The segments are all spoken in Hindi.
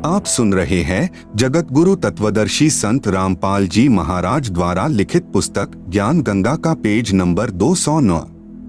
आप सुन रहे हैं जगत गुरु तत्वदर्शी संत रामपाल जी महाराज द्वारा लिखित पुस्तक ज्ञान गंगा का पेज नंबर 209,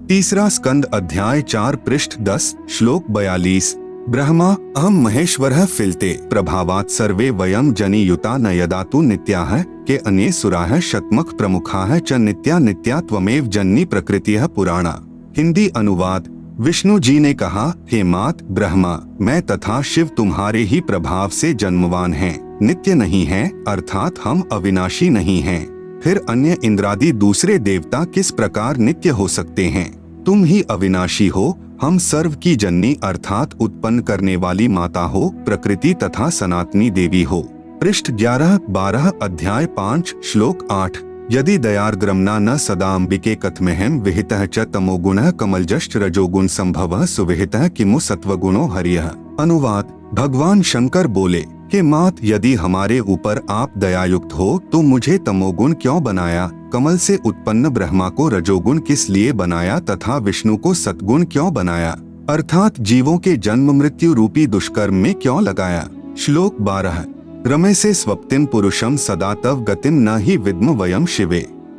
तीसरा स्कंद अध्याय 4 पृष्ठ 10 श्लोक 42। ब्रह्मा अहम महेश्वरः फिलते प्रभावात् सर्वे वयम जनि युता न यदातु नित्याः के अन्ये सुराः शतमख प्रमुखाः च नित्या नित्या त्वमेव जन्नी प्रकृतिः पुराणा। हिंदी अनुवाद। विष्णु जी ने कहा, हे मात ब्रह्मा, मैं तथा शिव तुम्हारे ही प्रभाव से जन्मवान हैं, नित्य नहीं हैं, अर्थात हम अविनाशी नहीं हैं। फिर अन्य इंद्रादि दूसरे देवता किस प्रकार नित्य हो सकते हैं? तुम ही अविनाशी हो, हम सर्व की जननी अर्थात उत्पन्न करने वाली माता हो, प्रकृति तथा सनातनी देवी हो। पृष्ठ 11-12 अध्याय 5 श्लोक 8। यदि दयार्द्रम्ना न सदाम्बिके कथमेहम विहितः च तमोगुणः कमलजश्च रजोगुण संभवः सुविहितः किमु सत्वगुणो हरियः। अनुवाद। भगवान शंकर बोले कि मात, यदि हमारे ऊपर आप दयायुक्त हो तो मुझे तमोगुण क्यों बनाया, कमल से उत्पन्न ब्रह्मा को रजोगुण किस लिए बनाया तथा विष्णु को सत्गुण क्यों बनाया, अर्थात जीवों के जन्म मृत्यु रूपी दुष्कर्म में क्यों लगाया। श्लोक 12। रमे से स्वप्तिम पुरुषम सदा तव गतिम न ही विद्म वयम शिवे।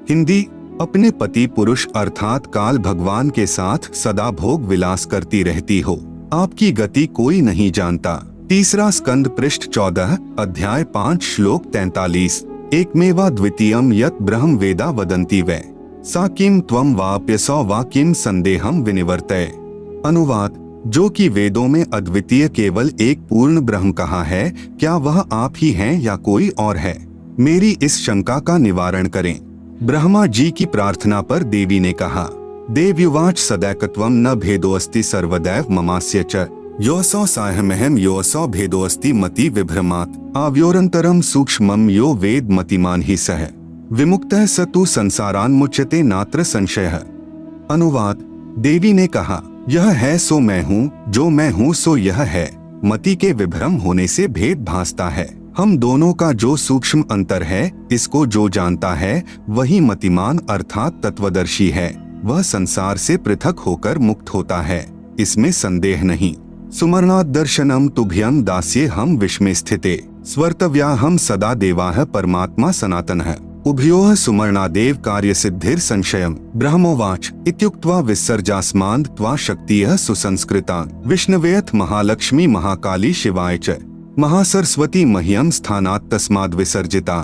हिंदी। अपने पति पुरुष अर्थात काल भगवान के साथ सदा भोग विलास करती रहती हो, आपकी गति कोई नहीं जानता। तीसरा स्कंद पृष्ठ 14 अध्याय 5 श्लोक 43। एकमेवा द्वितीयम यत् ब्रह्म वेदा वदन्ति वै सा किम त्वं वाप्यसौ वा किम संदेहम विनिवर्तय। अनुवाद। जो कि वेदों में अद्वितीय केवल एक पूर्ण ब्रह्म कहा है, क्या वह आप ही हैं या कोई और है? मेरी इस शंका का निवारण करें। ब्रह्मा जी की प्रार्थना पर देवी ने कहा, देव्युवाच सदैकत्वम न भेदोस्ति सर्वदैव ममास्य च योऽसौ साहमहम योऽसौ भेदोस्ति मति विभ्रमात् आव्योरंतरम सूक्ष्मम यो वेद मतिमान ही सह विमुक्तः स तु संसारान्मुच्यते नात्र संशयः। अनुवाद। देवी ने कहा, यह है सो मैं हूँ, जो मैं हूँ सो यह है, मति के विभ्रम होने से भेद भासता है। हम दोनों का जो सूक्ष्म अंतर है, इसको जो जानता है वही मतिमान अर्थात तत्वदर्शी है, वह संसार से पृथक होकर मुक्त होता है, इसमें संदेह नहीं। सुमरणात् दर्शनम तुभ्यं दास्ये हम विश्मे स्थिते स्वर्तव्या हम सदा देवाः परमात्मा सनातनः उभयोः सुमरणादेव कार्य सिद्धिर संशयम। ब्रह्मोवाच इत्युक्त्वा विसर्जास्मान् त्वा शक्तियः सुसंस्कृता विष्णवेऽथ महालक्ष्मी महाकाली शिवाय च महासरस्वती मह्यम स्थानात् तस्माद् विसर्जिता।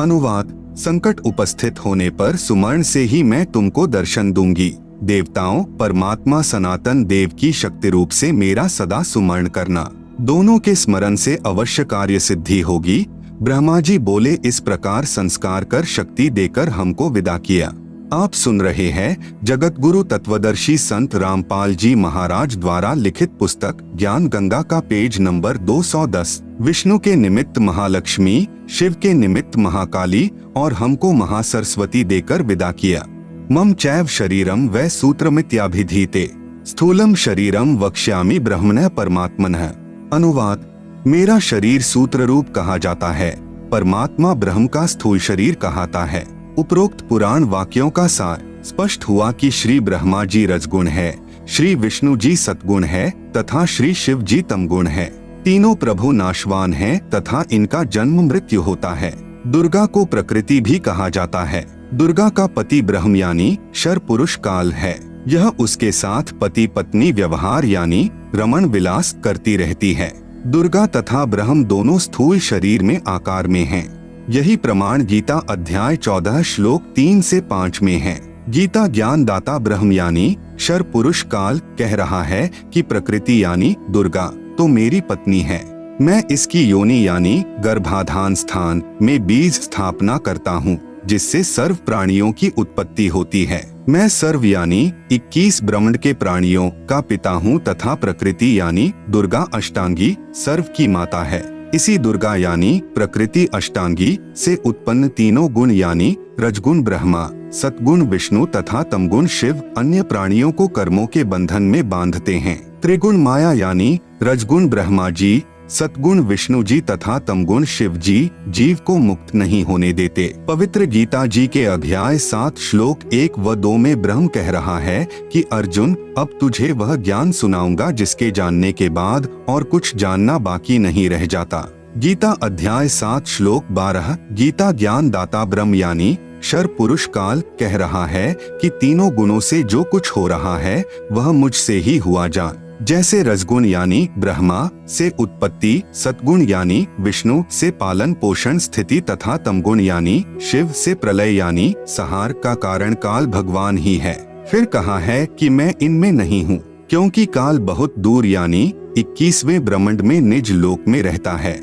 अनुवाद। संकट उपस्थित होने पर सुमर्ण से ही मैं तुमको दर्शन दूंगी। देवताओं परमात्मा सनातन देव की शक्ति रूप से मेरा सदा सुमरण करना, दोनों के स्मरण से अवश्य कार्य सिद्धि होगी। ब्रह्मा जी बोले, इस प्रकार संस्कार कर शक्ति देकर हमको विदा किया। आप सुन रहे हैं जगत गुरु तत्वदर्शी संत रामपाल जी महाराज द्वारा लिखित पुस्तक ज्ञान गंगा का पेज नंबर 210। विष्णु के निमित्त महालक्ष्मी, शिव के निमित्त महाकाली और हमको महासरस्वती देकर विदा किया। मम चैव शरीरम वै सूत्रमित्याभिधीते स्थूलम शरीरम वक्ष्यामि ब्रह्मणः परमात्मनः। अनुवाद। मेरा शरीर सूत्र रूप कहा जाता है, परमात्मा ब्रह्म का स्थूल शरीर कहाता है। उपरोक्त पुराण वाक्यों का सार स्पष्ट हुआ कि श्री ब्रह्मा जी रजगुण है, श्री विष्णु जी सतगुण है तथा श्री शिव जी तमगुण है। तीनों प्रभु नाशवान हैं तथा इनका जन्म मृत्यु होता है। दुर्गा को प्रकृति भी कहा जाता है। दुर्गा का पति ब्रह्म यानी शर पुरुष काल है। यह उसके साथ पति पत्नी व्यवहार यानी रमण विलास करती रहती है। दुर्गा तथा ब्रह्म दोनों स्थूल शरीर में आकार में हैं। यही प्रमाण गीता अध्याय 14 श्लोक 3 से 5 में है। गीता ज्ञान दाता ब्रह्म यानी शर पुरुष काल कह रहा है कि प्रकृति यानी दुर्गा तो मेरी पत्नी है। मैं इसकी योनि यानी गर्भाधान स्थान में बीज स्थापना करता हूँ, जिससे सर्व प्राणियों की उत्पत्ति होती है। मैं सर्व यानी 21 ब्रह्मांड के प्राणियों का पिता हूँ तथा प्रकृति यानी दुर्गा अष्टांगी सर्व की माता है। इसी दुर्गा यानी प्रकृति अष्टांगी से उत्पन्न तीनों गुण यानी रजगुण ब्रह्मा, सतगुण विष्णु तथा तमगुण शिव अन्य प्राणियों को कर्मों के बंधन में बांधते हैं। त्रिगुण माया यानी रजगुण ब्रह्मा जी, सतगुण विष्णु जी तथा तमगुण शिव जी जीव को मुक्त नहीं होने देते। पवित्र गीता जी के अध्याय 7 श्लोक 1 व 2 में ब्रह्म कह रहा है कि अर्जुन, अब तुझे वह ज्ञान सुनाऊंगा जिसके जानने के बाद और कुछ जानना बाकी नहीं रह जाता। गीता अध्याय 7 श्लोक 12। गीता ज्ञान दाता ब्रह्म यानी क्षर पुरुष काल कह रहा है कि तीनों गुणों से जो कुछ हो रहा है वह मुझसे ही हुआ जा। जैसे रजगुण यानी ब्रह्मा से उत्पत्ति, सतगुण यानी विष्णु से पालन पोषण स्थिति तथा तमगुण यानी शिव से प्रलय यानी संहार का कारण काल भगवान ही है। फिर कहा है कि मैं इनमें नहीं हूँ, क्योंकि काल बहुत दूर यानी 21वें ब्रह्मांड में निज लोक में रहता है,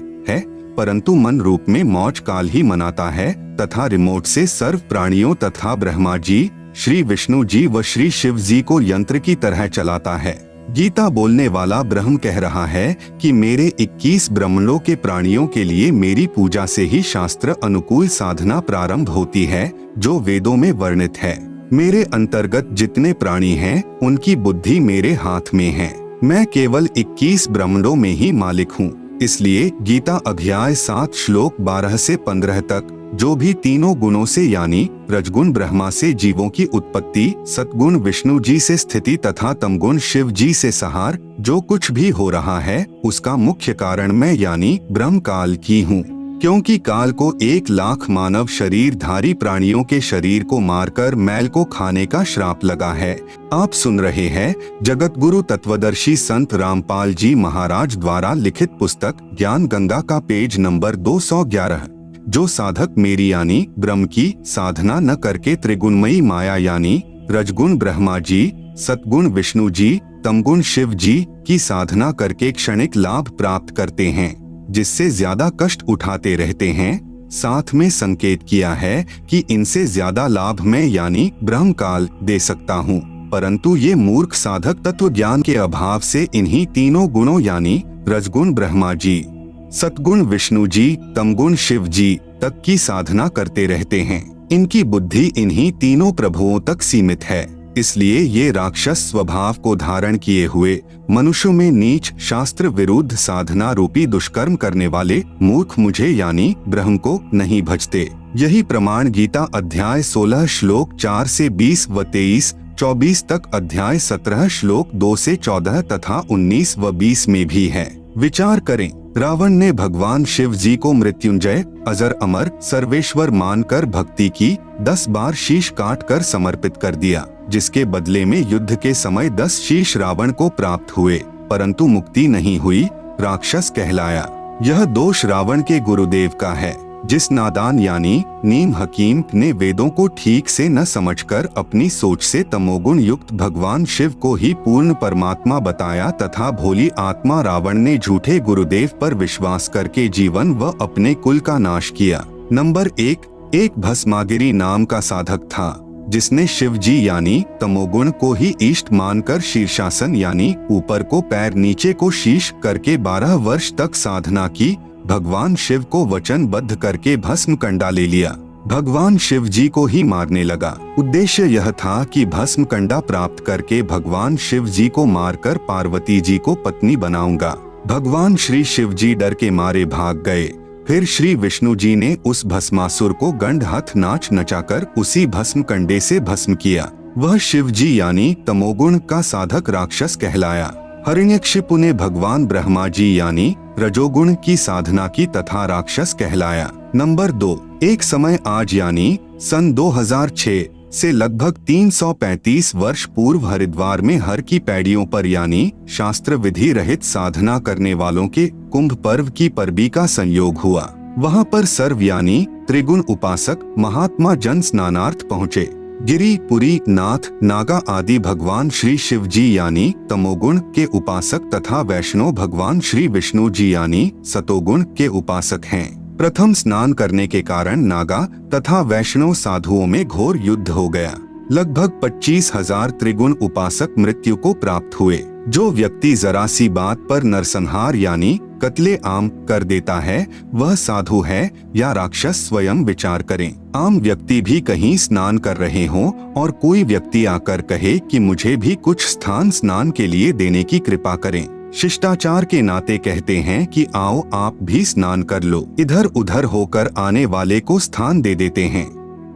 परंतु मन रूप में मौज काल ही मनाता है तथा रिमोट से सर्व प्राणियों तथा ब्रह्मा जी, श्री विष्णु जी व श्री शिव जी को यंत्र की तरह चलाता है। गीता बोलने वाला ब्रह्म कह रहा है कि मेरे 21 ब्रह्मांडों के प्राणियों के लिए मेरी पूजा से ही शास्त्र अनुकूल साधना प्रारंभ होती है, जो वेदों में वर्णित है। मेरे अंतर्गत जितने प्राणी हैं, उनकी बुद्धि मेरे हाथ में है। मैं केवल 21 ब्रह्मांडों में ही मालिक हूँ। इसलिए गीता अध्याय 7 श्लोक 12 से 15 तक जो भी तीनों गुणों से यानी रजगुण ब्रह्मा से जीवों की उत्पत्ति, सतगुण विष्णु जी से स्थिति तथा तमगुण शिव जी से संहार जो कुछ भी हो रहा है, उसका मुख्य कारण मैं यानी ब्रह्म काल की हूँ। क्योंकि काल को 1 लाख मानव शरीरधारी प्राणियों के शरीर को मारकर मैल को खाने का श्राप लगा है। आप सुन रहे हैं जगत गुरु तत्वदर्शी संत रामपाल जी महाराज द्वारा लिखित पुस्तक ज्ञान गंगा का पेज नंबर 211। जो साधक मेरी यानी ब्रह्म की साधना न करके त्रिगुणमयी माया यानी रजगुण ब्रह्मा जी, सतगुण विष्णु जी, तमगुण शिव जी की साधना करके क्षणिक लाभ प्राप्त करते हैं, जिससे ज्यादा कष्ट उठाते रहते हैं, साथ में संकेत किया है कि इनसे ज्यादा लाभ मैं यानी ब्रह्म काल दे सकता हूँ, परंतु ये मूर्ख साधक तत्व ज्ञान के अभाव से इन्हीं तीनों गुणों यानी रजगुण ब्रह्मा जी, सतगुण विष्णु जी, तमगुण शिव जी तक की साधना करते रहते हैं। इनकी बुद्धि इन्हीं तीनों प्रभुओं तक सीमित है, इसलिए ये राक्षस स्वभाव को धारण किए हुए मनुष्यों में नीच शास्त्र विरुद्ध साधना रूपी दुष्कर्म करने वाले मूर्ख मुझे यानी ब्रह्म को नहीं भजते। यही प्रमाण गीता अध्याय 16 श्लोक 4 से 20 व 23, 24 तक अध्याय 17 श्लोक 2 से 14 तथा 19 व 20 में भी है। विचार करें, रावण ने भगवान शिव जी को मृत्युंजय, अजर अमर, सर्वेश्वर मानकर भक्ति की, 10 बार शीश काट कर समर्पित कर दिया, जिसके बदले में युद्ध के समय 10 शीश रावण को प्राप्त हुए, परंतु मुक्ति नहीं हुई, राक्षस कहलाया। यह दोष रावण के गुरुदेव का है, जिस नादान यानी नीम हकीम ने वेदों को ठीक से न समझकर अपनी सोच से तमोगुण युक्त भगवान शिव को ही पूर्ण परमात्मा बताया तथा भोली आत्मा रावण ने झूठे गुरुदेव पर विश्वास करके जीवन व अपने कुल का नाश किया। नंबर 1, एक भस्मागिरी नाम का साधक था, जिसने शिव जी यानी तमोगुण को ही इष्ट मानकर शीर्षासन यानी ऊपर को पैर नीचे को शीश करके 12 वर्ष तक साधना की। भगवान शिव को वचनबद्ध करके भस्म कंडा ले लिया। भगवान शिव जी को ही मारने लगा। उद्देश्य यह था कि भस्म कंडा प्राप्त करके भगवान शिव जी को मारकर पार्वती जी को पत्नी बनाऊंगा। भगवान श्री शिव जी डर के मारे भाग गए। फिर श्री विष्णु जी ने उस भस्मासुर को गंड हाथ नाच नचाकर उसी भस्म कंडे से भस्म किया। वह शिव जी यानी तमोगुण का साधक राक्षस कहलाया। हिरण्यकशिपु ने भगवान ब्रह्मा जी यानी रजोगुण की साधना की तथा राक्षस कहलाया। नंबर 2, एक समय आज यानी सन 2006 से लगभग 335 वर्ष पूर्व हरिद्वार में हर की पैड़ियों पर यानी शास्त्र विधि रहित साधना करने वालों के कुंभ पर्व की परबी का संयोग हुआ। वहां पर सर्व यानी त्रिगुण उपासक महात्मा जन स्नानार्थ पहुँचे। गिरी, पुरी, नाथ, नागा आदि भगवान श्री शिव जी यानी तमोगुण के उपासक तथा वैष्णव भगवान श्री विष्णु जी यानी सतोगुण के उपासक हैं। प्रथम स्नान करने के कारण नागा तथा वैष्णव साधुओं में घोर युद्ध हो गया। लगभग 25,000 त्रिगुण उपासक मृत्यु को प्राप्त हुए। जो व्यक्ति जरा सी बात पर नरसंहार यानी कत्ले आम कर देता है, वह साधु है या राक्षस, स्वयं विचार करें। आम व्यक्ति भी कहीं स्नान कर रहे हों और कोई व्यक्ति आकर कहे कि मुझे भी कुछ स्थान स्नान के लिए देने की कृपा करें। शिष्टाचार के नाते कहते हैं कि आओ आप भी स्नान कर लो। इधर उधर होकर आने वाले को स्थान दे देते हैं।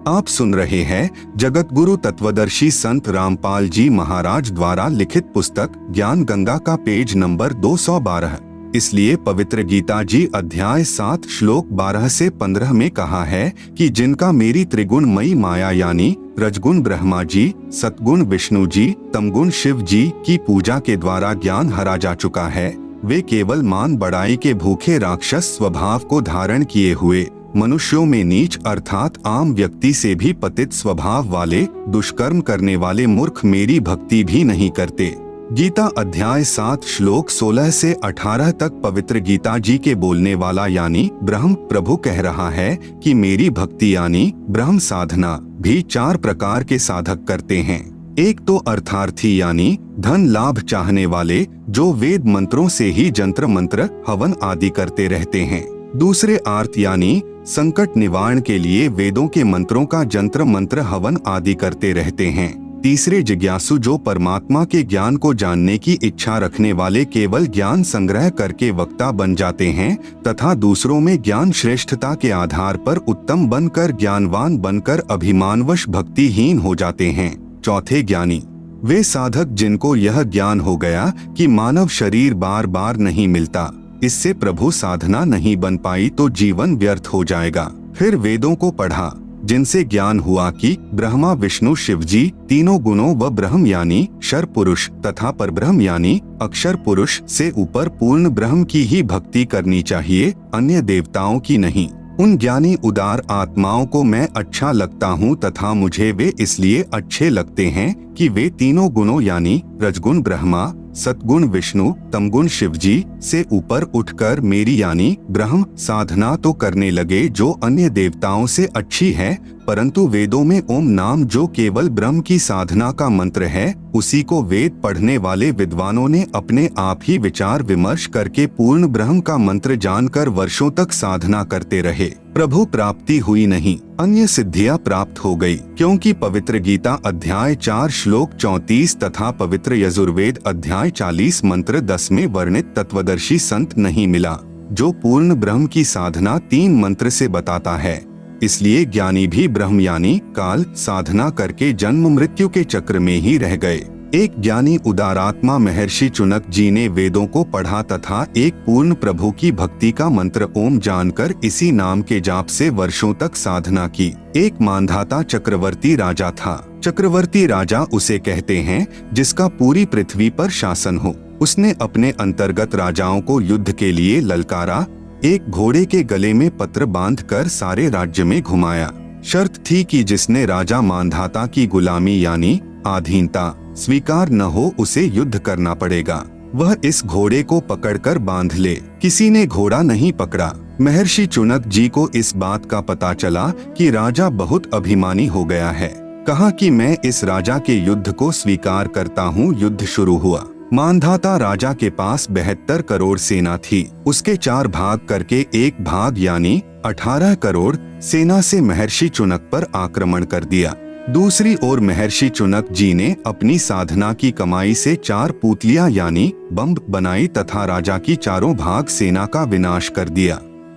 आप सुन रहे हैं जगत गुरु तत्वदर्शी संत रामपाल जी महाराज द्वारा लिखित पुस्तक ज्ञान गंगा का पेज नंबर 212। इसलिए पवित्र गीता जी अध्याय 7 श्लोक 12 से 15 में कहा है कि जिनका मेरी त्रिगुणमयी माया यानी रजगुण ब्रह्मा जी, सतगुण विष्णु जी, तमगुण शिव जी की पूजा के द्वारा ज्ञान हरा जा चुका है, वे केवल मान बढ़ाई के भूखे राक्षस स्वभाव को धारण किए हुए मनुष्यों में नीच अर्थात आम व्यक्ति से भी पतित स्वभाव वाले दुष्कर्म करने वाले मूर्ख मेरी भक्ति भी नहीं करते। गीता अध्याय 7 श्लोक 16 से 18 तक पवित्र गीता जी के बोलने वाला यानी ब्रह्म प्रभु कह रहा है कि मेरी भक्ति यानी ब्रह्म साधना भी 4 प्रकार के साधक करते हैं। एक तो अर्थार्थी यानी धन लाभ चाहने वाले जो वेद मंत्रों से ही जंत्र मंत्र हवन आदि करते रहते हैं। दूसरे आर्त यानी संकट निवारण के लिए वेदों के मंत्रों का जंत्र मंत्र हवन आदि करते रहते हैं। तीसरे जिज्ञासु जो परमात्मा के ज्ञान को जानने की इच्छा रखने वाले केवल ज्ञान संग्रह करके वक्ता बन जाते हैं तथा दूसरों में ज्ञान श्रेष्ठता के आधार पर उत्तम बनकर ज्ञानवान बनकर अभिमानवश भक्तिहीन हो जाते हैं। चौथे ज्ञानी वे साधक जिनको यह ज्ञान हो गया कि मानव शरीर बार बार नहीं मिलता, इससे प्रभु साधना नहीं बन पाई तो जीवन व्यर्थ हो जाएगा। फिर वेदों को पढ़ा जिनसे ज्ञान हुआ कि ब्रह्मा विष्णु शिव जी तीनों गुणों व ब्रह्म यानी क्षर पुरुष तथा परब्रह्म यानी अक्षर पुरुष से ऊपर पूर्ण ब्रह्म की ही भक्ति करनी चाहिए, अन्य देवताओं की नहीं। उन ज्ञानी उदार आत्माओं को मैं अच्छा लगता हूँ तथा मुझे वे इसलिए अच्छे लगते हैं कि वे तीनों गुणों यानी रजगुण ब्रह्मा, सतगुण विष्णु, तमगुण शिव जी से ऊपर उठकर मेरी यानी ब्रह्म साधना तो करने लगे जो अन्य देवताओं से अच्छी है, परंतु वेदों में ओम नाम जो केवल ब्रह्म की साधना का मंत्र है उसी को वेद पढ़ने वाले विद्वानों ने अपने आप ही विचार विमर्श करके पूर्ण ब्रह्म का मंत्र जानकर वर्षों तक साधना करते रहे। प्रभु प्राप्ति हुई नहीं, अन्य सिद्धियां प्राप्त हो गई, क्योंकि पवित्र गीता अध्याय 4 श्लोक 34 तथा पवित्र यजुर्वेद अध्याय 40 मंत्र 10 में वर्णित तत्वदर्शी संत नहीं मिला जो पूर्ण ब्रह्म की साधना 3 मंत्र से बताता है। इसलिए ज्ञानी भी ब्रह्म यानी काल साधना करके जन्म मृत्यु के चक्र में ही रह गए। एक ज्ञानी उदारात्मा महर्षि चुनक जी ने वेदों को पढ़ा तथा एक पूर्ण प्रभु की भक्ति का मंत्र ओम जानकर इसी नाम के जाप से वर्षों तक साधना की। एक मानधाता चक्रवर्ती राजा था। चक्रवर्ती राजा उसे कहते हैं जिसका पूरी पृथ्वी पर शासन हो। उसने अपने अंतर्गत राजाओं को युद्ध के लिए ललकारा। एक घोड़े के गले में पत्र बांधकर सारे राज्य में घुमाया। शर्त थी कि जिसने राजा मानधाता की गुलामी यानी अधीनता स्वीकार न हो उसे युद्ध करना पड़ेगा। वह इस घोड़े को पकड़कर बांध ले। किसी ने घोड़ा नहीं पकड़ा। महर्षि चुनक जी को इस बात का पता चला कि राजा बहुत अभिमानी हो गया है। कहा कि मैं इस राजा के युद्ध को स्वीकार करता हूँ। युद्ध शुरू हुआ। मानधाता राजा के पास 72 करोड़ सेना थी। उसके 4 भाग करके एक भाग यानी 18 करोड़ सेना से महर्षि चुनक पर आक्रमण कर दिया। दूसरी ओर महर्षि चुनक जी ने अपनी साधना की कमाई से 4 पुतलियां यानी बम बनाई तथा राजा की 4 भाग सेना का विनाश कर दिया।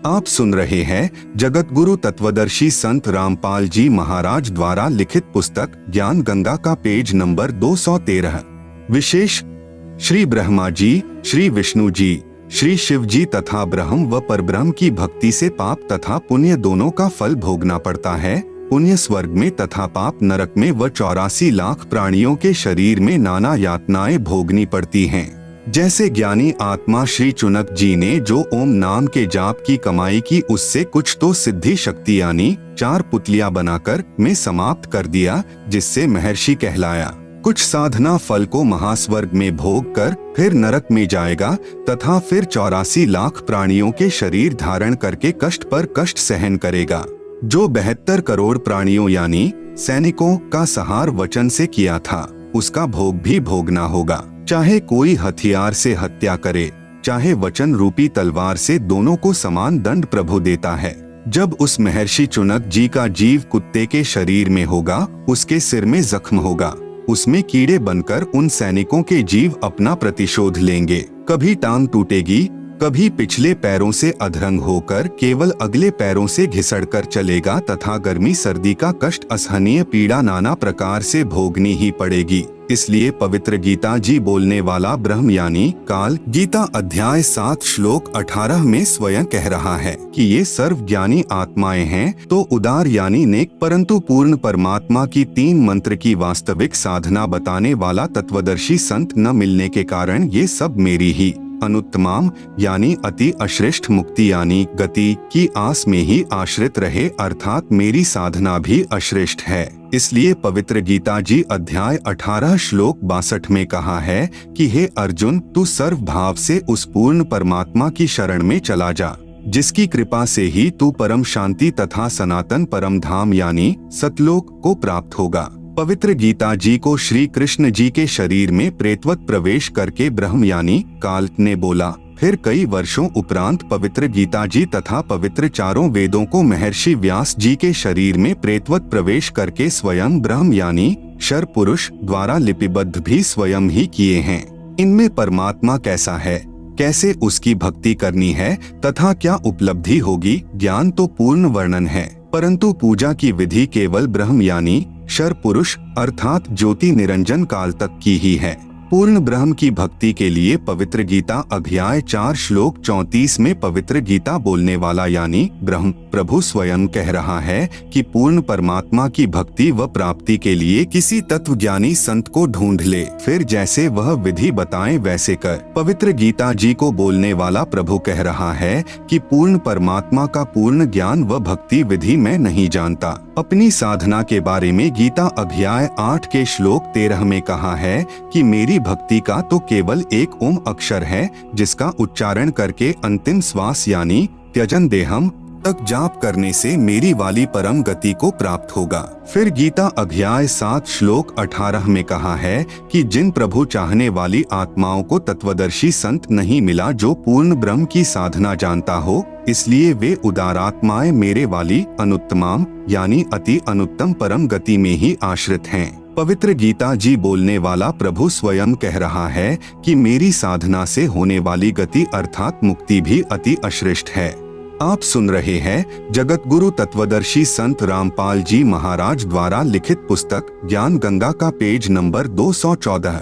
आप सुन रहे हैं जगत गुरु तत्वदर्शी संत रामपाल जी महाराज द्वारा लिखित पुस्तक ज्ञान गंगा का पेज नंबर 213। विशेष श्री ब्रह्मा जी, श्री विष्णु जी, श्री शिव जी तथा ब्रह्म व परब्रह्म की भक्ति से पाप तथा पुण्य दोनों का फल भोगना पड़ता है। पुण्य स्वर्ग में तथा पाप नरक में व 84 लाख प्राणियों के शरीर में नाना यातनाएं भोगनी पड़ती हैं। जैसे ज्ञानी आत्मा श्री चुनक जी ने जो ओम नाम के जाप की कमाई की उससे कुछ तो सिद्धि शक्ति यानी 4 पुतलियां बनाकर में समाप्त कर दिया, जिससे महर्षि कहलाया। कुछ साधना फल को महास्वर्ग में भोग कर फिर नरक में जाएगा तथा फिर 84 लाख प्राणियों के शरीर धारण करके कष्ट पर कष्ट सहन करेगा। जो 72 करोड़ प्राणियों यानी सैनिकों का संहार वचन से किया था उसका भोग भी भोगना होगा। चाहे कोई हथियार से हत्या करे, चाहे वचन रूपी तलवार से, दोनों को समान दंड प्रभु देता है। जब उस महर्षि चुनक जी का जीव कुत्ते के शरीर में होगा, उसके सिर में जख्म होगा, उसमें कीड़े बनकर उन सैनिकों के जीव अपना प्रतिशोध लेंगे। कभी टांग टूटेगी, कभी पिछले पैरों से अधरंग होकर केवल अगले पैरों से घिसड़कर चलेगा तथा गर्मी सर्दी का कष्ट असहनीय पीड़ा नाना प्रकार से भोगनी ही पड़ेगी। इसलिए पवित्र गीता जी बोलने वाला ब्रह्म यानी काल गीता अध्याय 7 श्लोक 18 में स्वयं कह रहा है कि ये सर्वज्ञानी आत्माएं हैं तो उदार यानी नेक परंतु पूर्ण परमात्मा की 3 मंत्र की वास्तविक साधना बताने वाला तत्वदर्शी संत न मिलने के कारण ये सब मेरी ही अनुत्तमाम यानी अति अश्रेष्ठ मुक्ति यानी गति की आस में ही आश्रित रहे अर्थात मेरी साधना भी अश्रेष्ठ है। इसलिए पवित्र गीता जी अध्याय 18 श्लोक 62 में कहा है कि हे अर्जुन तू सर्व भाव से उस पूर्ण परमात्मा की शरण में चला जा, जिसकी कृपा से ही तू परम शांति तथा सनातन परम धाम यानी सतलोक को प्राप्त होगा। पवित्र गीता जी को श्री कृष्ण जी के शरीर में प्रेतवत प्रवेश करके ब्रह्म यानी काल ने बोला। फिर कई वर्षों उपरांत पवित्र गीता जी तथा पवित्र चारों वेदों को महर्षि व्यास जी के शरीर में प्रेतवत प्रवेश करके स्वयं ब्रह्म यानी शर पुरुष द्वारा लिपिबद्ध भी स्वयं ही किए हैं। इनमें परमात्मा कैसा है, कैसे उसकी भक्ति करनी है तथा क्या उपलब्धि होगी, ज्ञान तो पूर्ण वर्णन है, परंतु पूजा की विधि केवल ब्रह्म यानी शर पुरुष अर्थात ज्योति निरंजन काल तक की ही है। पूर्ण ब्रह्म की भक्ति के लिए पवित्र गीता अध्याय 4 श्लोक 34 में पवित्र गीता बोलने वाला यानी ब्रह्म प्रभु स्वयं कह रहा है कि पूर्ण परमात्मा की भक्ति व प्राप्ति के लिए किसी तत्वज्ञानी संत को ढूंढ ले, फिर जैसे वह विधि बताएं वैसे कर। पवित्र गीता जी को बोलने वाला प्रभु कह रहा है कि पूर्ण परमात्मा का पूर्ण ज्ञान व भक्ति विधि मैं नहीं जानता। अपनी साधना के बारे में गीता अध्याय 8 के श्लोक 13 में कहा है कि मेरी भक्ति का तो केवल एक ओम अक्षर है, जिसका उच्चारण करके अंतिम श्वास यानी त्यजन देहम तक जाप करने से मेरी वाली परम गति को प्राप्त होगा। फिर गीता अध्याय 7 श्लोक 18 में कहा है कि जिन प्रभु चाहने वाली आत्माओं को तत्वदर्शी संत नहीं मिला जो पूर्ण ब्रह्म की साधना जानता हो, इसलिए वे उदारात्माएं मेरे वाली अनुत्तमाम यानी अति अनुत्तम परम गति में ही आश्रित हैं। पवित्र गीता जी बोलने वाला प्रभु स्वयं कह रहा है कि मेरी साधना से होने वाली गति अर्थात मुक्ति भी अति अश्रेष्ठ है। आप सुन रहे हैं जगत गुरु तत्वदर्शी संत रामपाल जी महाराज द्वारा लिखित पुस्तक ज्ञान गंगा का पेज नंबर 214।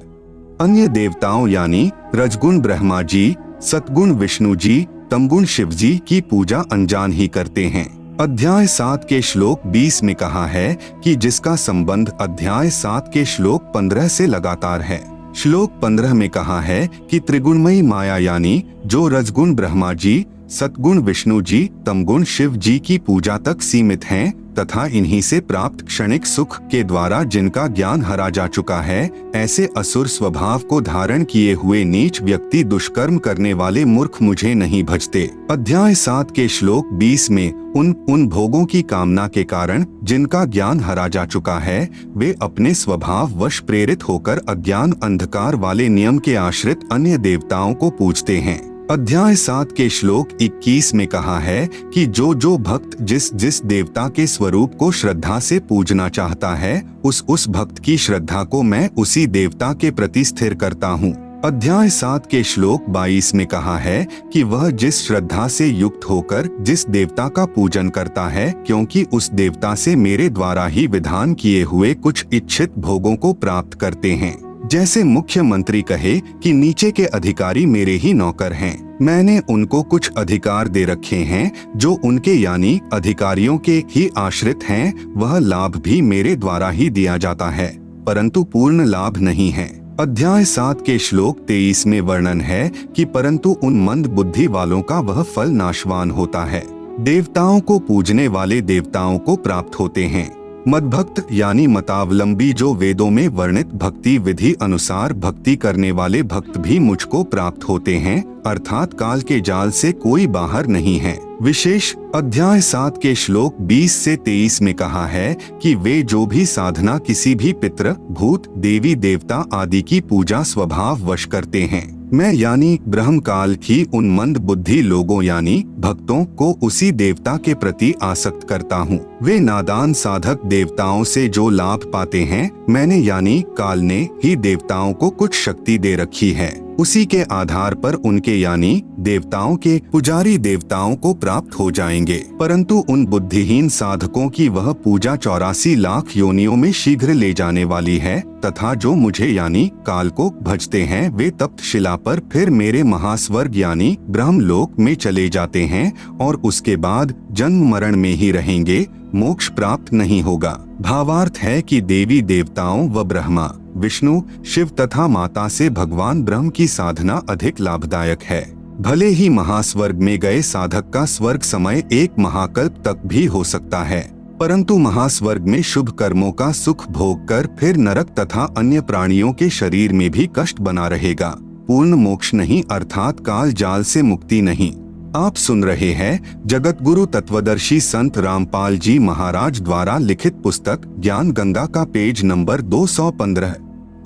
अन्य देवताओं यानी रजगुण ब्रह्मा जी, सतगुण विष्णु जी, तमगुण शिव जी की पूजा अनजान ही करते हैं। अध्याय 7 के श्लोक 20 में कहा है कि जिसका संबंध अध्याय 7 के श्लोक 15 से लगातार है। श्लोक 15 में कहा है कि त्रिगुणमयी माया यानी जो रजगुण ब्रह्मा जी, सतगुण विष्णु जी, तमगुण शिव जी की पूजा तक सीमित हैं तथा इन्हीं से प्राप्त क्षणिक सुख के द्वारा जिनका ज्ञान हरा जा चुका है, ऐसे असुर स्वभाव को धारण किए हुए नीच व्यक्ति दुष्कर्म करने वाले मूर्ख मुझे नहीं भजते। अध्याय 7 के श्लोक 20 में उन भोगों की कामना के कारण जिनका ज्ञान हरा जा चुका है, वे अपने स्वभाव वश प्रेरित होकर अज्ञान अंधकार वाले नियम के आश्रित अन्य देवताओं को पूजते हैं। अध्याय 7 के श्लोक 21 में कहा है कि जो भक्त जिस देवता के स्वरूप को श्रद्धा से पूजना चाहता है, उस भक्त की श्रद्धा को मैं उसी देवता के प्रति स्थिर करता हूँ। अध्याय 7 के श्लोक 22 में कहा है कि वह जिस श्रद्धा से युक्त होकर जिस देवता का पूजन करता है, क्योंकि उस देवता से मेरे द्वारा ही विधान किए हुए कुछ इच्छित भोगों को प्राप्त करते हैं। जैसे मुख्यमंत्री कहे कि नीचे के अधिकारी मेरे ही नौकर हैं, मैंने उनको कुछ अधिकार दे रखे हैं जो उनके यानी अधिकारियों के ही आश्रित हैं, वह लाभ भी मेरे द्वारा ही दिया जाता है, परंतु पूर्ण लाभ नहीं है। अध्याय 7 के श्लोक 23 में वर्णन है कि परंतु उन मंद बुद्धि वालों का वह फल नाशवान होता है। देवताओं को पूजने वाले देवताओं को प्राप्त होते हैं। मदभक्त यानी मतावलंबी जो वेदों में वर्णित भक्ति विधि अनुसार भक्ति करने वाले भक्त भी मुझको प्राप्त होते हैं, अर्थात काल के जाल से कोई बाहर नहीं है। विशेष अध्याय 7 के श्लोक 20 से 23 में कहा है कि वे जो भी साधना किसी भी पितृ, भूत, देवी देवता आदि की पूजा स्वभाव वश करते हैं, मैं यानी ब्रह्म काल की उन मंद बुद्धि लोगों यानी भक्तों को उसी देवता के प्रति आसक्त करता हूँ। वे नादान साधक देवताओं से जो लाभ पाते हैं, मैंने यानी काल ने ही देवताओं को कुछ शक्ति दे रखी है। उसी के आधार पर उनके यानी देवताओं के पुजारी देवताओं को प्राप्त हो जाएंगे। परंतु उन बुद्धिहीन साधकों की वह पूजा 84 लाख योनियों में शीघ्र ले जाने वाली है, तथा जो मुझे यानी काल को भजते हैं वे तप्त शिला पर फिर मेरे महास्वर्ग यानी ब्रह्मलोक में चले जाते हैं और उसके बाद जन्म मरण में ही रहेंगे, मोक्ष प्राप्त नहीं होगा। भावार्थ है कि देवी देवताओं व ब्रह्मा, विष्णु, शिव तथा माता से भगवान ब्रह्म की साधना अधिक लाभदायक है। भले ही महास्वर्ग में गए साधक का स्वर्ग समय 1 महाकल्प तक भी हो सकता है, परंतु महास्वर्ग में शुभ कर्मों का सुख भोग कर फिर नरक तथा अन्य प्राणियों के शरीर में भी कष्ट बना रहेगा। पूर्ण मोक्ष नहीं अर्थात काल जाल से मुक्ति नहीं। आप सुन रहे हैं जगत गुरु तत्वदर्शी संत रामपाल जी महाराज द्वारा लिखित पुस्तक ज्ञान गंगा का पेज नंबर 215।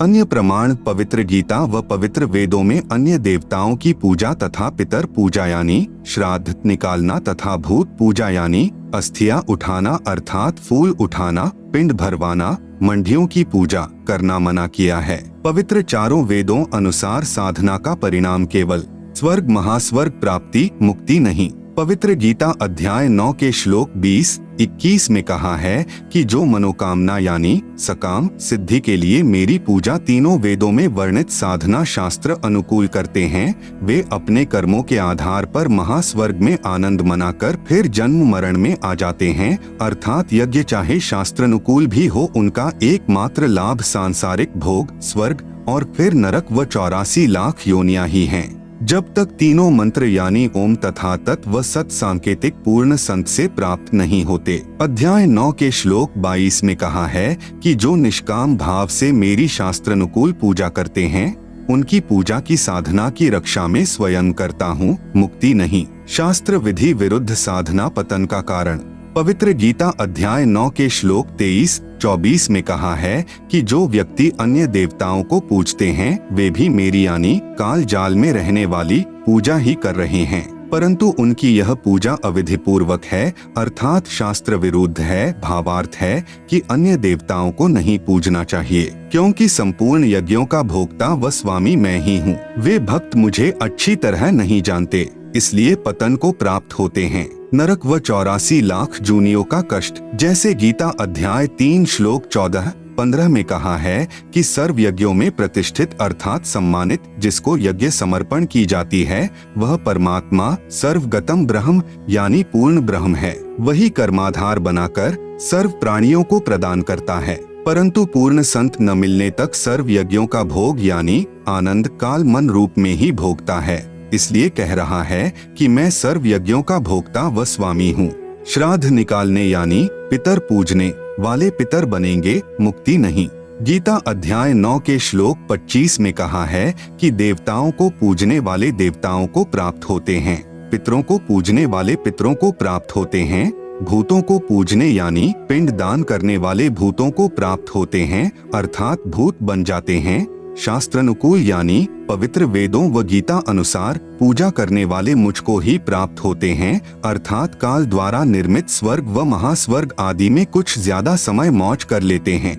अन्य प्रमाण पवित्र गीता व पवित्र वेदों में अन्य देवताओं की पूजा तथा पितर पूजा यानी श्राद्ध निकालना तथा भूत पूजा यानी अस्थियां उठाना अर्थात फूल उठाना, पिंड भरवाना, मंडियों की पूजा करना मना किया है। पवित्र चारों वेदों अनुसार साधना का परिणाम केवल स्वर्ग महास्वर्ग प्राप्ति मुक्ति नहीं। पवित्र गीता अध्याय 9 के श्लोक 20-21 में कहा है कि जो मनोकामना यानी सकाम सिद्धि के लिए मेरी पूजा तीनों वेदों में वर्णित साधना शास्त्र अनुकूल करते हैं, वे अपने कर्मों के आधार पर महास्वर्ग में आनंद मनाकर फिर जन्म मरण में आ जाते हैं। अर्थात यज्ञ चाहे शास्त्रानुकूल भी हो, उनका एकमात्र लाभ सांसारिक भोग, स्वर्ग और फिर नरक व 84 लाख योनियां ही हैं। जब तक तीनों मंत्र यानी ओम तथा तत् व सत सांकेतिक पूर्ण संत से प्राप्त नहीं होते। अध्याय 9 के श्लोक 22 में कहा है कि जो निष्काम भाव से मेरी शास्त्रानुकूल पूजा करते हैं, उनकी पूजा की साधना की रक्षा में स्वयं करता हूँ, मुक्ति नहीं। शास्त्र विधि विरुद्ध साधना पतन का कारण। पवित्र गीता अध्याय 9 के श्लोक 23-24 में कहा है कि जो व्यक्ति अन्य देवताओं को पूजते हैं वे भी मेरी यानी काल जाल में रहने वाली पूजा ही कर रहे हैं, परंतु उनकी यह पूजा अविधि पूर्वक है अर्थात शास्त्र विरुद्ध है। भावार्थ है कि अन्य देवताओं को नहीं पूजना चाहिए, क्योंकि संपूर्ण यज्ञों का भोक्ता व स्वामी मैं ही हूँ। वे भक्त मुझे अच्छी तरह नहीं जानते, इसलिए पतन को प्राप्त होते हैं, नरक व 84 लाख जूनियों का कष्ट। जैसे गीता अध्याय 3 श्लोक 14-15 में कहा है कि सर्व यज्ञों में प्रतिष्ठित अर्थात सम्मानित जिसको यज्ञ समर्पण की जाती है, वह परमात्मा सर्वगतम ब्रह्म यानी पूर्ण ब्रह्म है। वही कर्माधार बनाकर सर्व प्राणियों को प्रदान करता है, परंतु पूर्ण संत न मिलने तक सर्व यज्ञों का भोग यानी आनंद काल मन रूप में ही भोगता है। इसलिए कह रहा है कि मैं सर्व यज्ञों का भोक्ता व स्वामी हूँ। श्राद्ध निकालने यानी पितर पूजने वाले पितर बनेंगे, मुक्ति नहीं। गीता अध्याय 9 के श्लोक 25 में कहा है कि देवताओं को पूजने वाले देवताओं को प्राप्त होते हैं, पितरों को पूजने वाले पितरों को प्राप्त होते हैं, भूतों को पूजने यानी पिंड दान करने वाले भूतों को प्राप्त होते हैं अर्थात भूत बन जाते हैं। शास्त्रानुकूल यानी पवित्र वेदों व गीता अनुसार पूजा करने वाले मुझको ही प्राप्त होते हैं अर्थात काल द्वारा निर्मित स्वर्ग व महास्वर्ग आदि में कुछ ज्यादा समय मौज कर लेते हैं।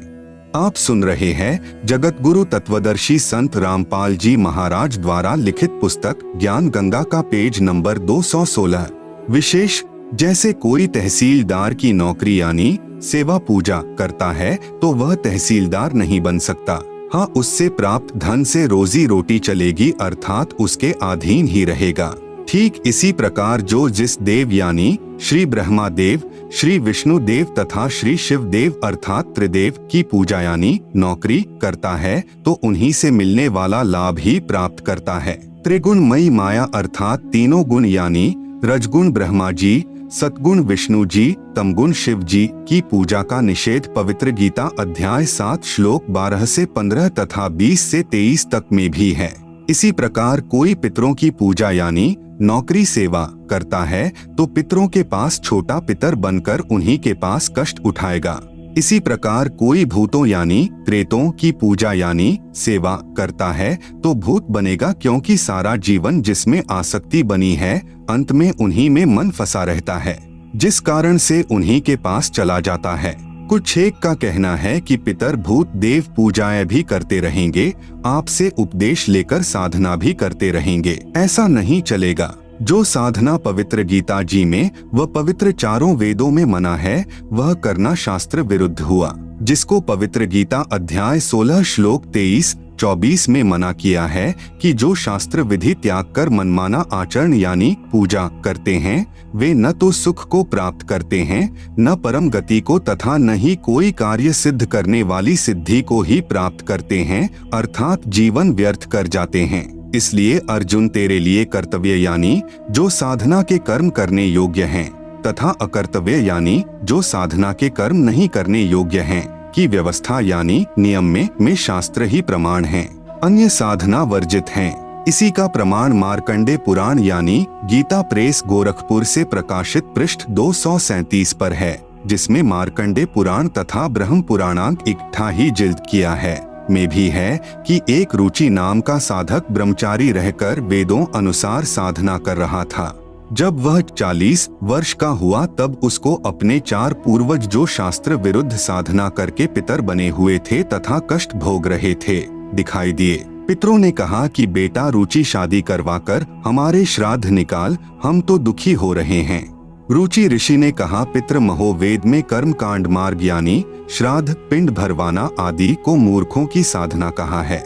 आप सुन रहे हैं जगत गुरु तत्वदर्शी संत रामपाल जी महाराज द्वारा लिखित पुस्तक ज्ञान गंगा का पेज नंबर 216। विशेष जैसे कोई तहसीलदार की नौकरी यानी सेवा पूजा करता है तो वह तहसीलदार नहीं बन सकता। हाँ, उससे प्राप्त धन से रोजी रोटी चलेगी अर्थात उसके अधीन ही रहेगा। ठीक इसी प्रकार जो जिस देव यानी श्री ब्रह्मा देव, श्री विष्णु देव तथा श्री शिव देव अर्थात त्रिदेव की पूजा यानी नौकरी करता है तो उन्हीं से मिलने वाला लाभ ही प्राप्त करता है। त्रिगुणमयी माया अर्थात तीनों गुण यानी रजगुण ब्रह्मा जी, सतगुण विष्णु जी, तमगुण शिव जी की पूजा का निषेध पवित्र गीता अध्याय 7 श्लोक 12 से 15 तथा 20 से 23 तक में भी है। इसी प्रकार कोई पितरों की पूजा यानी नौकरी सेवा करता है तो पितरों के पास छोटा पितर बनकर उन्हीं के पास कष्ट उठाएगा। इसी प्रकार कोई भूतों यानी प्रेतों की पूजा यानी सेवा करता है तो भूत बनेगा, क्योंकि सारा जीवन जिसमें आसक्ति बनी है अंत में उन्हीं में मन फंसा रहता है। जिस कारण से उन्हीं के पास चला जाता है। कुछ एक का कहना है कि पितर भूत देव पूजाएं भी करते रहेंगे, आपसे उपदेश लेकर साधना भी करते रहेंगे। ऐसा नहीं चलेगा। जो साधना पवित्र गीता जी में व पवित्र चारों वेदों में मना है वह करना शास्त्र विरुद्ध हुआ। जिसको पवित्र गीता अध्याय 16 श्लोक 23-24 में मना किया है कि जो शास्त्र विधि त्याग कर मनमाना आचरण यानी पूजा करते हैं वे न तो सुख को प्राप्त करते हैं, न परम गति को तथा न ही कोई कार्य सिद्ध करने वाली सिद्धि को ही प्राप्त करते हैं, अर्थात जीवन व्यर्थ कर जाते हैं। इसलिए अर्जुन तेरे लिए कर्तव्य यानी जो साधना के कर्म करने योग्य हैं तथा अकर्तव्य यानी जो साधना के कर्म नहीं करने योग्य हैं की व्यवस्था यानी नियम में शास्त्र ही प्रमाण हैं, अन्य साधना वर्जित हैं। इसी का प्रमाण मार्कंडे पुराण यानी गीता प्रेस गोरखपुर से प्रकाशित पृष्ठ 237 पर है, जिसमें मार्कंडे पुराण तथा ब्रह्म पुराणांक इकट्ठा ही जिल्द किया है में भी है कि एक रुचि नाम का साधक ब्रह्मचारी रहकर वेदों अनुसार साधना कर रहा था। जब वह 40 वर्ष का हुआ तब उसको अपने 4 पूर्वज जो शास्त्र विरुद्ध साधना करके पितर बने हुए थे तथा कष्ट भोग रहे थे दिखाई दिए। पितरों ने कहा कि बेटा रुचि शादी करवाकर हमारे श्राद्ध निकाल, हम तो दुखी हो रहे हैं। रुचि ऋषि ने कहा पितृ महोवेद में कर्म कांड मार्ग यानी श्राद्ध पिंड भरवाना आदि को मूर्खों की साधना कहा है,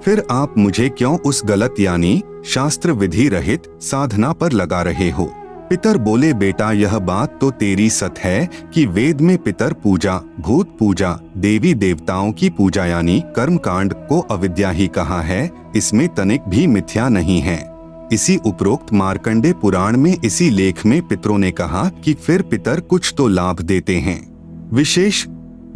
फिर आप मुझे क्यों उस गलत यानी शास्त्र विधि रहित साधना पर लगा रहे हो। पितर बोले बेटा यह बात तो तेरी सत है कि वेद में पितर पूजा, भूत पूजा, देवी देवताओं की पूजा यानी कर्म कांड को अविद्या ही कहा है, इसमें तनिक भी मिथ्या नहीं है। इसी उपरोक्त मार्कंडे पुराण में इसी लेख में पितरों ने कहा कि फिर पितर कुछ तो लाभ देते हैं। विशेष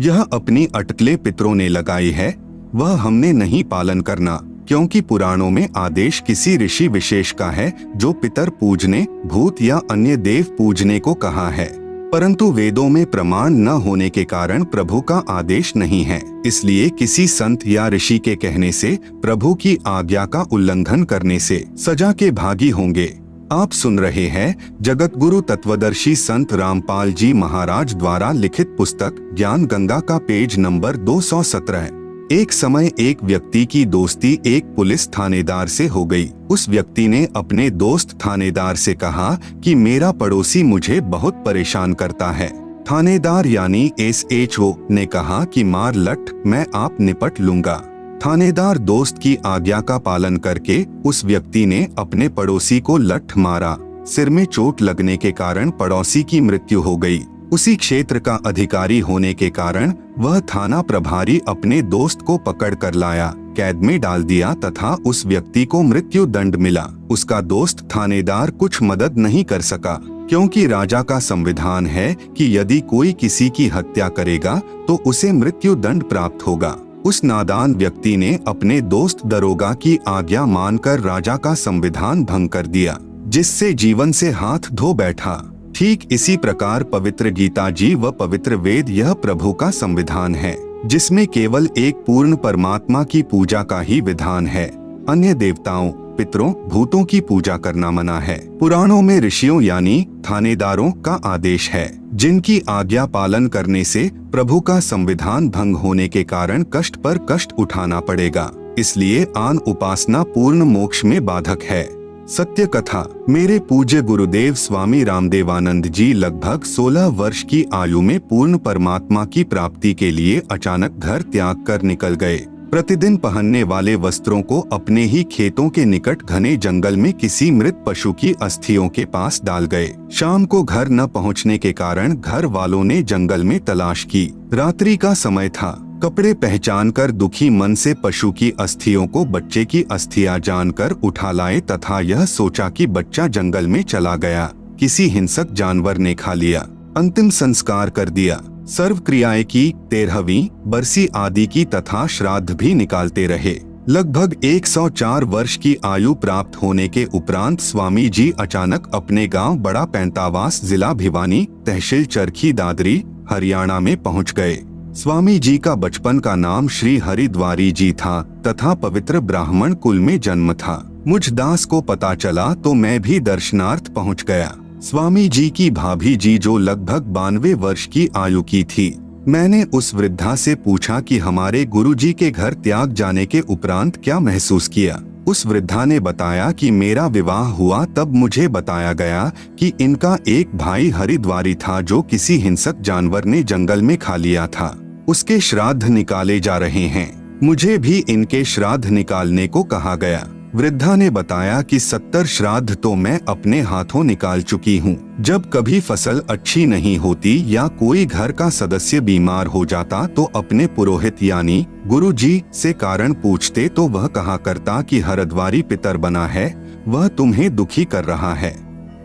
यह अपनी अटकलें पितरों ने लगाई है, वह हमने नहीं पालन करना, क्योंकि पुराणों में आदेश किसी ऋषि विशेष का है जो पितर पूजने, भूत या अन्य देव पूजने को कहा है, परंतु वेदों में प्रमाण न होने के कारण प्रभु का आदेश नहीं है। इसलिए किसी संत या ऋषि के कहने से, प्रभु की आज्ञा का उल्लंघन करने से सजा के भागी होंगे। आप सुन रहे हैं जगत गुरु तत्वदर्शी संत रामपाल जी महाराज द्वारा लिखित पुस्तक ज्ञान गंगा का पेज नंबर 217। एक समय एक व्यक्ति की दोस्ती एक पुलिस थानेदार से हो गई। उस व्यक्ति ने अपने दोस्त थानेदार से कहा कि मेरा पड़ोसी मुझे बहुत परेशान करता है। थानेदार यानी SHO ने कहा कि मार लठ, मैं आप निपट लूंगा। थानेदार दोस्त की आज्ञा का पालन करके उस व्यक्ति ने अपने पड़ोसी को लठ मारा। सिर में चोट लगने के कारण पड़ोसी की मृत्यु हो गई। उसी क्षेत्र का अधिकारी होने के कारण वह थाना प्रभारी अपने दोस्त को पकड़ कर लाया, कैद में डाल दिया तथा उस व्यक्ति को मृत्यु दंड मिला। उसका दोस्त थानेदार कुछ मदद नहीं कर सका, क्योंकि राजा का संविधान है कि यदि कोई किसी की हत्या करेगा तो उसे मृत्यु दंड प्राप्त होगा। उस नादान व्यक्ति ने अपने दोस्त दरोगा की आज्ञा मानकर राजा का संविधान भंग कर दिया, जिससे जीवन से हाथ धो बैठा। ठीक इसी प्रकार पवित्र गीता जी व पवित्र वेद यह प्रभु का संविधान है, जिसमें केवल एक पूर्ण परमात्मा की पूजा का ही विधान है। अन्य देवताओं, पितरों, भूतों की पूजा करना मना है। पुराणों में ऋषियों यानी थानेदारों का आदेश है, जिनकी आज्ञा पालन करने से प्रभु का संविधान भंग होने के कारण कष्ट पर कष्ट उठाना पड़ेगा। इसलिए आन उपासना पूर्ण मोक्ष में बाधक है। सत्य कथा। मेरे पूज्य गुरुदेव स्वामी रामदेवानंद जी लगभग 16 वर्ष की आयु में पूर्ण परमात्मा की प्राप्ति के लिए अचानक घर त्याग कर निकल गए। प्रतिदिन पहनने वाले वस्त्रों को अपने ही खेतों के निकट घने जंगल में किसी मृत पशु की अस्थियों के पास डाल गए। शाम को घर न पहुंचने के कारण घर वालों ने जंगल में तलाश की। रात्रि का समय था। कपड़े पहचानकर दुखी मन से पशु की अस्थियों को बच्चे की अस्थियां जानकर उठा लाए तथा यह सोचा कि बच्चा जंगल में चला गया, किसी हिंसक जानवर ने खा लिया। अंतिम संस्कार कर दिया। सर्व क्रियाएं की, 13वीं बरसी आदि की तथा श्राद्ध भी निकालते रहे। लगभग 104 वर्ष की आयु प्राप्त होने के उपरांत स्वामी जी अचानक अपने गांव बड़ा पैंतावास, जिला भिवानी, तहसील चरखी दादरी, हरियाणा में पहुंच गए। स्वामी जी का बचपन का नाम श्री हरिद्वारी जी था तथा पवित्र ब्राह्मण कुल में जन्म था। मुझ दास को पता चला तो मैं भी दर्शनार्थ पहुंच गया। स्वामी जी की भाभी जी जो लगभग 92 वर्ष की आयु की थी। मैंने उस वृद्धा से पूछा कि हमारे गुरुजी के घर त्याग जाने के उपरांत क्या महसूस किया। उस वृद्धा ने बताया कि मेरा विवाह हुआ तब मुझे बताया गया कि इनका एक भाई हरिद्वारी था जो किसी हिंसक जानवर ने जंगल में खा लिया था। उसके श्राद्ध निकाले जा रहे हैं। मुझे भी इनके श्राद्ध निकालने को कहा गया। वृद्धा ने बताया कि 70 श्राद्ध तो मैं अपने हाथों निकाल चुकी हूँ। जब कभी फसल अच्छी नहीं होती या कोई घर का सदस्य बीमार हो जाता तो अपने पुरोहित यानी गुरुजी से कारण पूछते तो वह कहा करता कि हरिद्वारी पितर बना है, वह तुम्हें दुखी कर रहा है।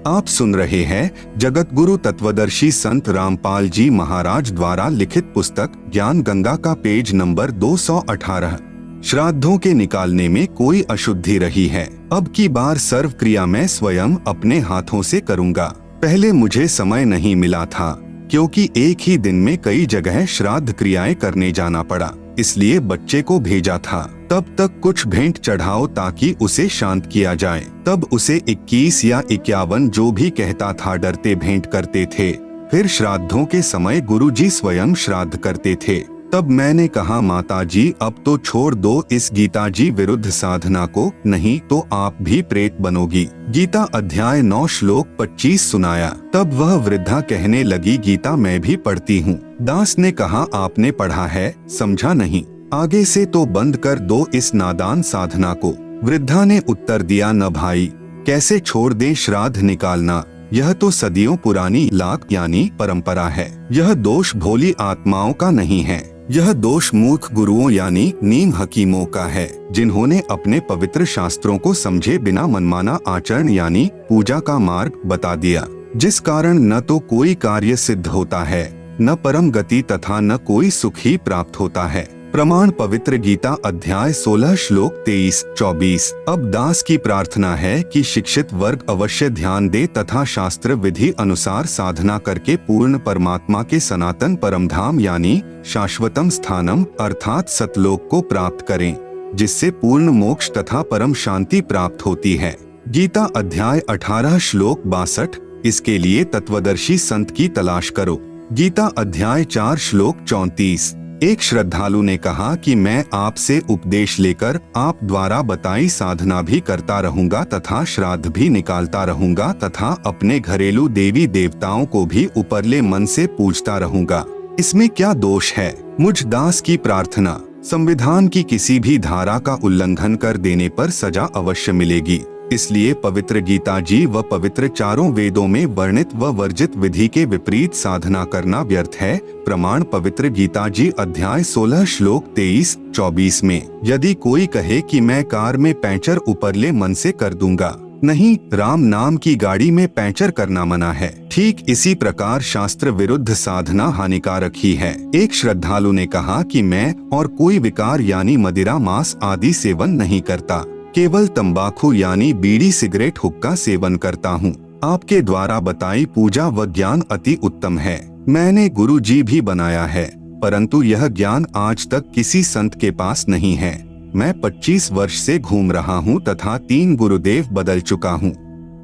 आप सुन रहे हैं जगत गुरु तत्वदर्शी संत रामपाल जी महाराज द्वारा लिखित पुस्तक ज्ञान गंगा का पेज नंबर 218। श्राद्धों के निकालने में कोई अशुद्धि रही है। अब की बार सर्व क्रिया मैं स्वयं अपने हाथों से करूंगा। पहले मुझे समय नहीं मिला था क्योंकि एक ही दिन में कई जगह श्राद्ध क्रियाएं करने जाना पड़ा, इसलिए बच्चे को भेजा था। तब तक कुछ भेंट चढ़ाओ ताकि उसे शांत किया जाए। तब उसे 21 या 51 जो भी कहता था डरते भेंट करते थे। फिर श्राद्धों के समय गुरुजी स्वयं श्राद्ध करते थे। तब मैंने कहा माता जी अब तो छोड़ दो इस गीता जी विरुद्ध साधना को, नहीं तो आप भी प्रेत बनोगी। गीता अध्याय 9 श्लोक 25 सुनाया। तब वह वृद्धा कहने लगी गीता मैं भी पढ़ती हूँ। दास ने कहा आपने पढ़ा है, समझा नहीं, आगे से तो बंद कर दो इस नादान साधना को। वृद्धा ने उत्तर दिया न भाई, कैसे छोड़ दे श्राद्ध निकालना, यह तो सदियों पुरानी लाक यानी परंपरा है। यह दोष भोली आत्माओं का नहीं है, यह दोष मूर्ख गुरुओं यानी नीम हकीमों का है, जिन्होंने अपने पवित्र शास्त्रों को समझे बिना मनमाना आचरण यानी पूजा का मार्ग बता दिया, जिस कारण न तो कोई कार्य सिद्ध होता है, न परम गति तथा न कोई सुख ही प्राप्त होता है। प्रमाण पवित्र गीता अध्याय 16 श्लोक 23-24। अब दास की प्रार्थना है कि शिक्षित वर्ग अवश्य ध्यान दे तथा शास्त्र विधि अनुसार साधना करके पूर्ण परमात्मा के सनातन परम धाम यानी शाश्वतम स्थानम अर्थात सतलोक को प्राप्त करें, जिससे पूर्ण मोक्ष तथा परम शांति प्राप्त होती है। गीता अध्याय 18 श्लोक 62। इसके लिए तत्वदर्शी संत की तलाश करो। गीता अध्याय 4 श्लोक 34। एक श्रद्धालु ने कहा कि मैं आपसे उपदेश लेकर आप द्वारा बताई साधना भी करता रहूंगा तथा श्राद्ध भी निकालता रहूंगा तथा अपने घरेलू देवी देवताओं को भी उपरले मन से पूजता रहूंगा, इसमें क्या दोष है? मुझ दास की प्रार्थना, संविधान की किसी भी धारा का उल्लंघन कर देने पर सजा अवश्य मिलेगी, इसलिए पवित्र गीता जी व पवित्र चारों वेदों में वर्णित व वर्जित विधि के विपरीत साधना करना व्यर्थ है। प्रमाण पवित्र गीता जी अध्याय 16 श्लोक 23-24 में, यदि कोई कहे कि मैं कार में पैंचर उपरले मन से कर दूंगा, नहीं, राम नाम की गाड़ी में पैंचर करना मना है। ठीक इसी प्रकार शास्त्र विरुद्ध साधना हानिकारक ही है। एक श्रद्धालु ने कहा कि मैं और कोई विकार यानी मदिरा मांस आदि सेवन नहीं करता, केवल तंबाकू यानी बीड़ी सिगरेट हुक्का सेवन करता हूँ। आपके द्वारा बताई पूजा व ज्ञान अति उत्तम है, मैंने गुरु जी भी बनाया है, परंतु यह ज्ञान आज तक किसी संत के पास नहीं है। मैं 25 वर्ष से घूम रहा हूँ तथा 3 गुरुदेव बदल चुका हूँ।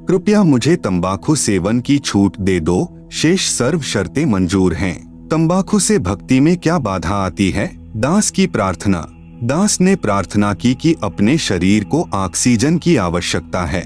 कृपया मुझे तंबाकू सेवन की छूट दे दो, शेष सर्व शर्तें मंजूर हैं। तंबाकू से भक्ति में क्या बाधा आती है? दास की प्रार्थना। दास ने प्रार्थना की कि अपने शरीर को ऑक्सीजन की आवश्यकता है।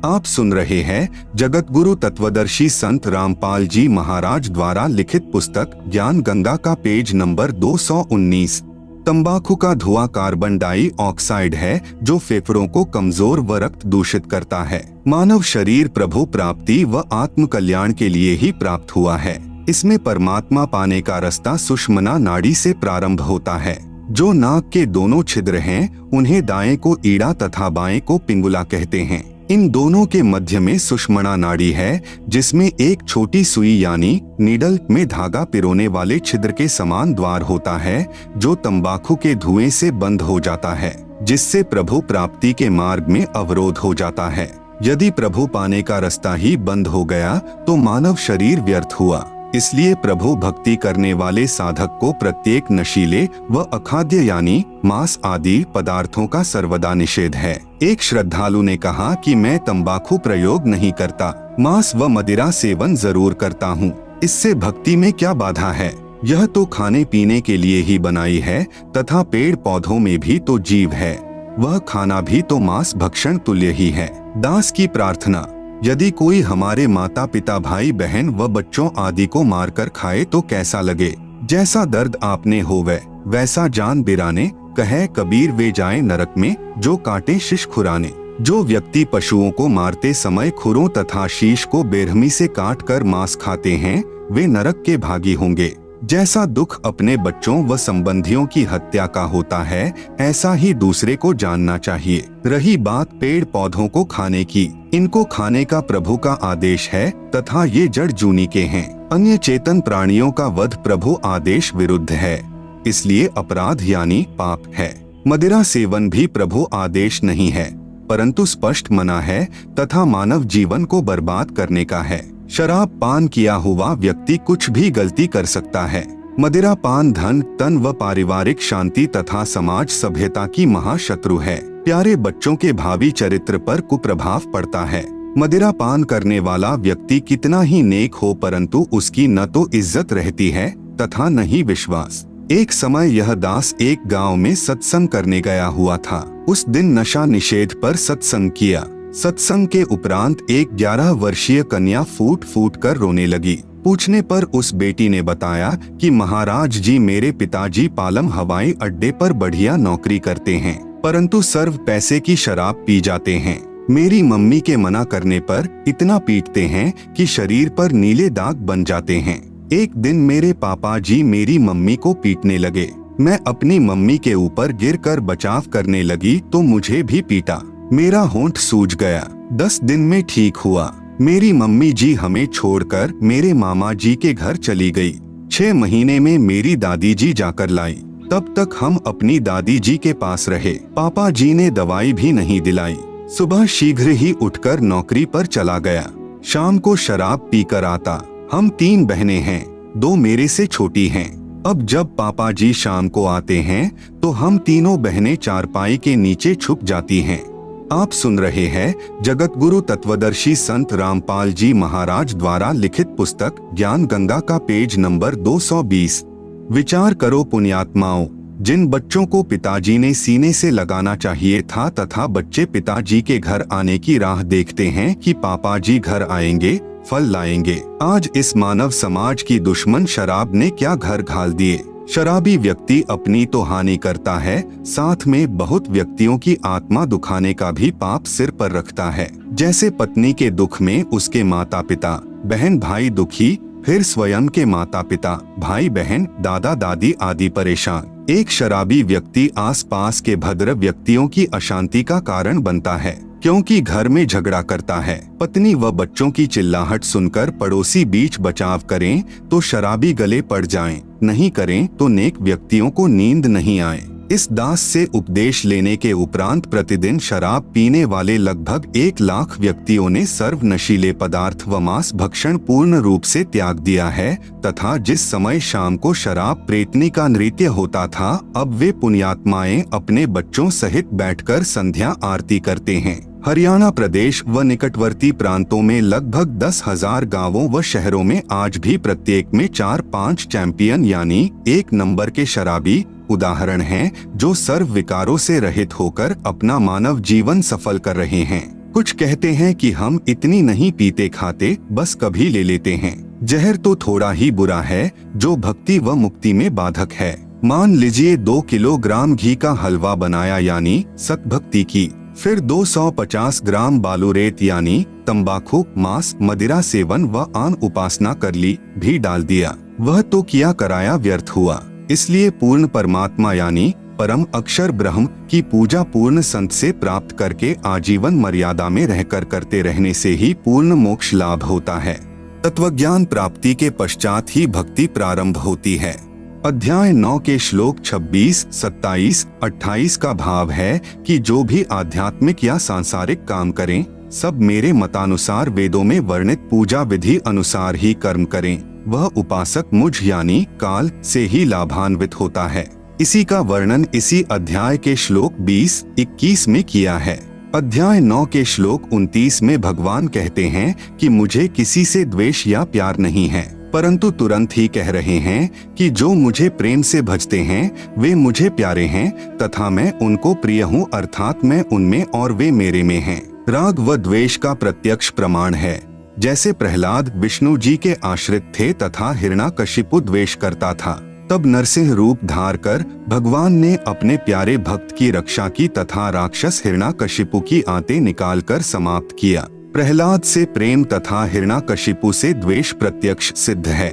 आप सुन रहे हैं जगत गुरु तत्वदर्शी संत रामपाल जी महाराज द्वारा लिखित पुस्तक ज्ञान गंगा का पेज नंबर 219। तंबाकू का धुआं कार्बन डाइऑक्साइड है जो फेफड़ों को कमजोर व रक्त दूषित करता है। मानव शरीर प्रभु प्राप्ति व आत्म कल्याण के लिए ही प्राप्त हुआ है। इसमें परमात्मा पाने का रास्ता सुषुम्ना नाड़ी से प्रारंभ होता है। जो नाक के दोनों छिद्र हैं, उन्हें दाएं को ईड़ा तथा बाएं को पिंगुला कहते हैं। इन दोनों के मध्य में सुषुम्ना नाड़ी है, जिसमें एक छोटी सुई यानी नीडल में धागा पिरोने वाले छिद्र के समान द्वार होता है, जो तंबाकू के धुएं से बंद हो जाता है, जिससे प्रभु प्राप्ति के मार्ग में अवरोध हो जाता है। यदि प्रभु पाने का रास्ता ही बंद हो गया तो मानव शरीर व्यर्थ हुआ। इसलिए प्रभु भक्ति करने वाले साधक को प्रत्येक नशीले व अखाद्य यानी मांस आदि पदार्थों का सर्वदा निषेध है। एक श्रद्धालु ने कहा कि मैं तंबाकू प्रयोग नहीं करता, मांस व मदिरा सेवन जरूर करता हूँ, इससे भक्ति में क्या बाधा है? यह तो खाने पीने के लिए ही बनाई है तथा पेड़ पौधों में भी तो जीव है, वह खाना भी तो मांस भक्षण तुल्य ही है। दास की प्रार्थना, यदि कोई हमारे माता पिता भाई बहन व बच्चों आदि को मारकर खाए तो कैसा लगे? जैसा दर्द आपने होवे वैसा जान बिराने, कहे कबीर वे जाए नरक में जो काटे शीश खुराने। जो व्यक्ति पशुओं को मारते समय खुरों तथा शीश को बेरहमी से काट कर मांस खाते हैं वे नरक के भागी होंगे। जैसा दुख अपने बच्चों व संबंधियों की हत्या का होता है, ऐसा ही दूसरे को जानना चाहिए। रही बात पेड़ पौधों को खाने की, इनको खाने का प्रभु का आदेश है तथा ये जड़ जूनी के हैं। अन्य चेतन प्राणियों का वध प्रभु आदेश विरुद्ध है, इसलिए अपराध यानी पाप है। मदिरा सेवन भी प्रभु आदेश नहीं है, परंतु स्पष्ट मना है तथा मानव जीवन को बर्बाद करने का है। शराब पान किया हुआ व्यक्ति कुछ भी गलती कर सकता है। मदिरा पान धन तन व पारिवारिक शांति तथा समाज सभ्यता की महाशत्रु है। प्यारे बच्चों के भावी चरित्र पर कुप्रभाव पड़ता है। मदिरा पान करने वाला व्यक्ति कितना ही नेक हो परंतु उसकी न तो इज्जत रहती है तथा न ही विश्वास। एक समय यह दास एक गांव में सत्संग करने गया हुआ था। उस दिन नशा निषेध पर सत्संग किया। सत्संग के उपरांत एक 11 वर्षीय कन्या फूट फूट कर रोने लगी। पूछने पर उस बेटी ने बताया कि महाराज जी मेरे पिताजी पालम हवाई अड्डे पर बढ़िया नौकरी करते हैं, परंतु सर्व पैसे की शराब पी जाते हैं। मेरी मम्मी के मना करने पर इतना पीटते हैं कि शरीर पर नीले दाग बन जाते हैं। एक दिन मेरे पापा जी मेरी मम्मी को पीटने लगे। मैं अपनी मम्मी के ऊपर गिरकर बचाव करने लगी तो मुझे भी पीटा। मेरा होंठ सूज गया। 10 दिन में ठीक हुआ। मेरी मम्मी जी हमें छोड़कर मेरे मामा जी के घर चली गई। 6 महीने में मेरी दादी जी जाकर लाई। तब तक हम अपनी दादी जी के पास रहे। पापा जी ने दवाई भी नहीं दिलाई। सुबह शीघ्र ही उठकर नौकरी पर चला गया। शाम को शराब पीकर आता। हम 3 बहनें हैं, 2 मेरे से छोटी हैं। अब जब पापा जी शाम को आते हैं तो हम तीनों बहनें चारपाई के नीचे छुप जाती हैं। आप सुन रहे हैं जगत गुरु तत्वदर्शी संत रामपाल जी महाराज द्वारा लिखित पुस्तक ज्ञान गंगा का पेज नंबर 220। विचार करो पुण्यात्माओं, जिन बच्चों को पिताजी ने सीने से लगाना चाहिए था तथा बच्चे पिताजी के घर आने की राह देखते हैं कि पापा जी घर आएंगे, फल लाएंगे। आज इस मानव समाज की दुश्मन शराब ने क्या घर घाल दिए। शराबी व्यक्ति अपनी तो हानि करता है, साथ में बहुत व्यक्तियों की आत्मा दुखाने का भी पाप सिर पर रखता है। जैसे पत्नी के दुख में उसके माता पिता बहन भाई दुखी, फिर स्वयं के माता पिता भाई बहन दादा दादी आदि परेशान। एक शराबी व्यक्ति आसपास के भद्र व्यक्तियों की अशांति का कारण बनता है, क्योंकि घर में झगड़ा करता है। पत्नी व बच्चों की चिल्लाहट सुनकर पड़ोसी बीच बचाव करें तो शराबी गले पड़ जाएं, नहीं करें तो नेक व्यक्तियों को नींद नहीं आए। इस दास से उपदेश लेने के उपरांत प्रतिदिन शराब पीने वाले लगभग 1 लाख व्यक्तियों ने सर्व नशीले पदार्थ व मांस भक्षण पूर्ण रूप से त्याग दिया है तथा जिस समय शाम को शराब प्रेतनी का नृत्य होता था, अब वे पुण्यात्माएं अपने बच्चों सहित बैठकर संध्या आरती करते हैं। हरियाणा प्रदेश व निकटवर्ती प्रांतों में लगभग 10,000 गांवों व शहरों में आज भी प्रत्येक में 4-5 चैंपियन यानी 1 नंबर के शराबी उदाहरण हैं, जो सर्व विकारों से रहित होकर अपना मानव जीवन सफल कर रहे हैं। कुछ कहते हैं कि हम इतनी नहीं पीते खाते, बस कभी ले लेते हैं। जहर तो थोड़ा ही बुरा है जो भक्ति व मुक्ति में बाधक है। मान लीजिए 2 किलोग्राम घी का हलवा बनाया यानी सतभक्ति की, फिर 250 ग्राम बालूरेत यानी तंबाकू, मांस, मदिरा सेवन व आन उपासना कर ली भी डाल दिया, वह तो किया कराया व्यर्थ हुआ। इसलिए पूर्ण परमात्मा यानी परम अक्षर ब्रह्म की पूजा पूर्ण संत से प्राप्त करके आजीवन मर्यादा में रहकर करते रहने से ही पूर्ण मोक्ष लाभ होता है। तत्वज्ञान प्राप्ति के पश्चात ही भक्ति प्रारंभ होती है। अध्याय 9 के श्लोक 26, 27, 28 का भाव है कि जो भी आध्यात्मिक या सांसारिक काम करें, सब मेरे मतानुसार वेदों में वर्णित पूजा विधि अनुसार ही कर्म करें। वह उपासक मुझ यानी काल से ही लाभान्वित होता है। इसी का वर्णन इसी अध्याय के श्लोक 20-21 में किया है। अध्याय 9 के श्लोक 29 में भगवान कहते हैं कि मुझे किसी से द्वेष या प्यार नहीं है, परंतु तुरंत ही कह रहे हैं कि जो मुझे प्रेम से भजते हैं वे मुझे प्यारे हैं तथा मैं उनको प्रिय हूँ, अर्थात मैं उनमें और वे मेरे में हैं। राग व द्वेष का प्रत्यक्ष प्रमाण है। जैसे प्रहलाद विष्णु जी के आश्रित थे तथा हिरण्याकशिपु द्वेष करता था, तब नरसिंह रूप धार कर भगवान ने अपने प्यारे भक्त की रक्षा की तथा राक्षस हिरण्याकशिपु की आंतें निकालकर समाप्त किया। प्रहलाद से प्रेम तथा हिरण्याकशिपु से द्वेष प्रत्यक्ष सिद्ध है।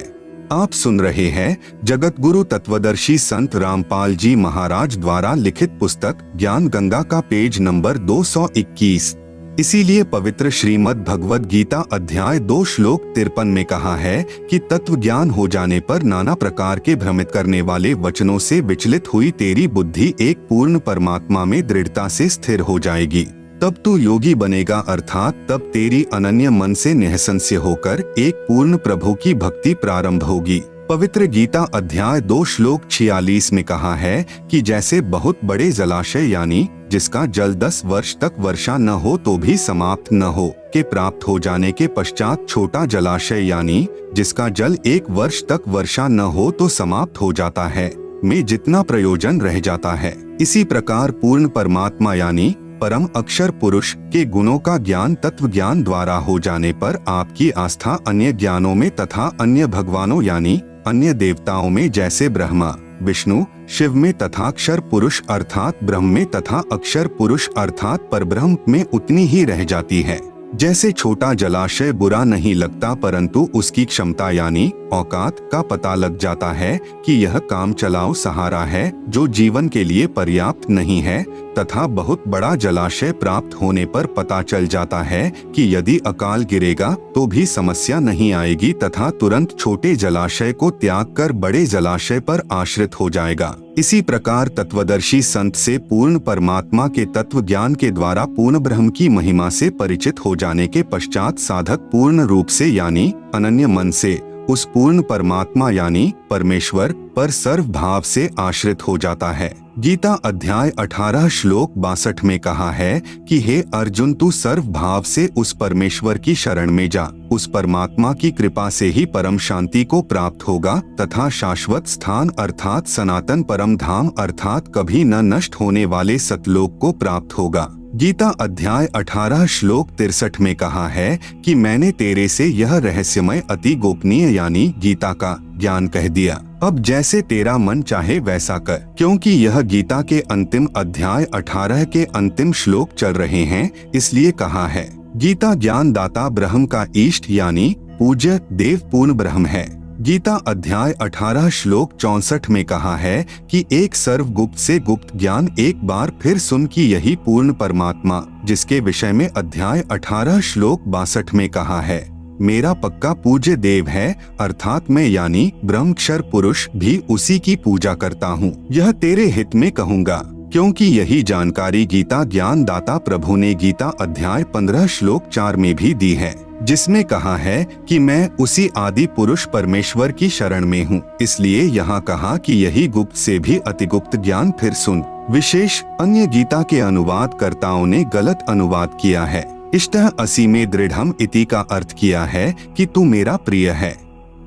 आप सुन रहे हैं जगत गुरु तत्वदर्शी संत रामपाल जी महाराज द्वारा लिखित पुस्तक ज्ञान गंगा का पेज नंबर 221। इसीलिए पवित्र श्रीमद् भगवद गीता अध्याय 2 श्लोक 53 में कहा है कि तत्व ज्ञान हो जाने पर नाना प्रकार के भ्रमित करने वाले वचनों से विचलित हुई तेरी बुद्धि एक पूर्ण परमात्मा में दृढ़ता से स्थिर हो जाएगी। तब तू योगी बनेगा, अर्थात तब तेरी अनन्य मन से निःसंशय होकर एक पूर्ण प्रभु की भक्ति प्रारंभ होगी। पवित्र गीता अध्याय 2 श्लोक 46 में कहा है कि जैसे बहुत बड़े जलाशय यानी जिसका जल 10 वर्ष तक वर्षा न हो तो भी समाप्त न हो के प्राप्त हो जाने के पश्चात छोटा जलाशय यानी जिसका जल 1 वर्ष तक वर्षा न हो तो समाप्त हो जाता है, में जितना प्रयोजन रह जाता है, इसी प्रकार पूर्ण परमात्मा यानी परम अक्षर पुरुष के गुणों का ज्ञान तत्व ज्ञान द्वारा हो जाने पर आपकी आस्था अन्य ज्ञानों में तथा अन्य भगवानों यानी अन्य देवताओं में जैसे ब्रह्मा विष्णु शिव में तथा अक्षर पुरुष अर्थात ब्रह्म में तथा अक्षर पुरुष अर्थात परब्रह्म में उतनी ही रह जाती है। जैसे छोटा जलाशय बुरा नहीं लगता परंतु उसकी क्षमता यानी औकात का पता लग जाता है कि यह काम चलाओ सहारा है जो जीवन के लिए पर्याप्त नहीं है, तथा बहुत बड़ा जलाशय प्राप्त होने पर पता चल जाता है कि यदि अकाल गिरेगा तो भी समस्या नहीं आएगी तथा तुरंत छोटे जलाशय को त्याग कर बड़े जलाशय पर आश्रित हो जाएगा। इसी प्रकार तत्वदर्शी संत से पूर्ण परमात्मा के तत्व ज्ञान के द्वारा पूर्ण ब्रह्म की महिमा से परिचित हो जाने के पश्चात साधक पूर्ण रूप से यानी अनन्य मन से उस पूर्ण परमात्मा यानी परमेश्वर पर सर्व भाव से आश्रित हो जाता है। गीता अध्याय 18 श्लोक 62 में कहा है कि हे अर्जुन, तू सर्व भाव से उस परमेश्वर की शरण में जा, उस परमात्मा की कृपा से ही परम शांति को प्राप्त होगा तथा शाश्वत स्थान अर्थात सनातन परम धाम अर्थात कभी न नष्ट होने वाले सतलोक को प्राप्त होगा। गीता अध्याय 18 श्लोक 63 में कहा है कि मैंने तेरे से यह रहस्यमय अति गोपनीय यानी गीता का ज्ञान कह दिया, अब जैसे तेरा मन चाहे वैसा कर। क्योंकि यह गीता के अंतिम अध्याय 18 के अंतिम श्लोक चल रहे हैं, इसलिए कहा है गीता ज्ञान दाता ब्रह्म का इष्ट यानी पूज्य देव पूर्ण ब्रह्म है। गीता अध्याय 18 श्लोक 64 में कहा है कि एक सर्वगुप्त से गुप्त ज्ञान एक बार फिर सुन कि यही पूर्ण परमात्मा जिसके विषय में अध्याय 18 श्लोक 62 में कहा है मेरा पक्का पूज्य देव है, अर्थात मैं यानी ब्रह्मक्षर पुरुष भी उसी की पूजा करता हूँ। यह तेरे हित में कहूँगा, क्योंकि यही जानकारी गीता ज्ञान दाता प्रभु ने गीता अध्याय 15 श्लोक 4 में भी दी है, जिसमें कहा है कि मैं उसी आदि पुरुष परमेश्वर की शरण में हूँ। इसलिए यहाँ कहा कि यही गुप्त से भी अतिगुप्त ज्ञान फिर सुन। विशेष अन्य गीता के अनुवादकर्ताओं ने गलत अनुवाद किया है। इष्टः असि में दृढ़म इति का अर्थ किया है कि तू मेरा प्रिय है।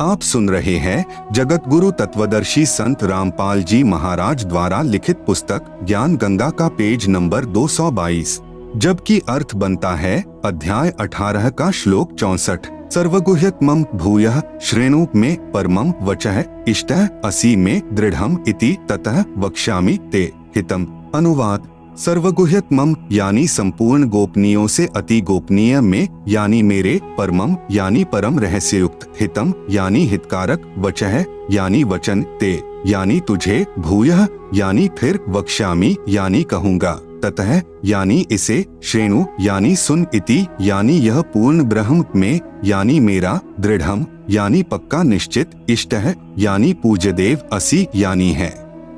आप सुन रहे हैं जगत गुरु तत्वदर्शी संत रामपाल जी महाराज द्वारा लिखित पुस्तक ज्ञान गंगा का पेज नंबर 222, जबकि अर्थ बनता है अध्याय 18 का श्लोक 64। सर्वगुह्यतमं भूयः श्रेणु में परमं वचः इष्टः असि में दृढ़म इति ततः वक्ष्यामि ते हितम। अनुवाद सर्वगुह्यतमं यानी संपूर्ण गोपनीयों से अति गोपनीय में यानी मेरे, परमम यानी परम रहस्ययुक्त, हितम यानी हितकारक, वचः यानी वचन, ते यानी तुझे, भूयः यानी फिर, वक्ष्यामि यानी कहूँगा, ततः यानी इसे, श्रेणु यानी सुन, इति यानी यह पूर्ण ब्रह्म में यानी मेरा, दृढ़म यानी पक्का निश्चित, इष्टः यानी पूज्य देव, असि यानी है।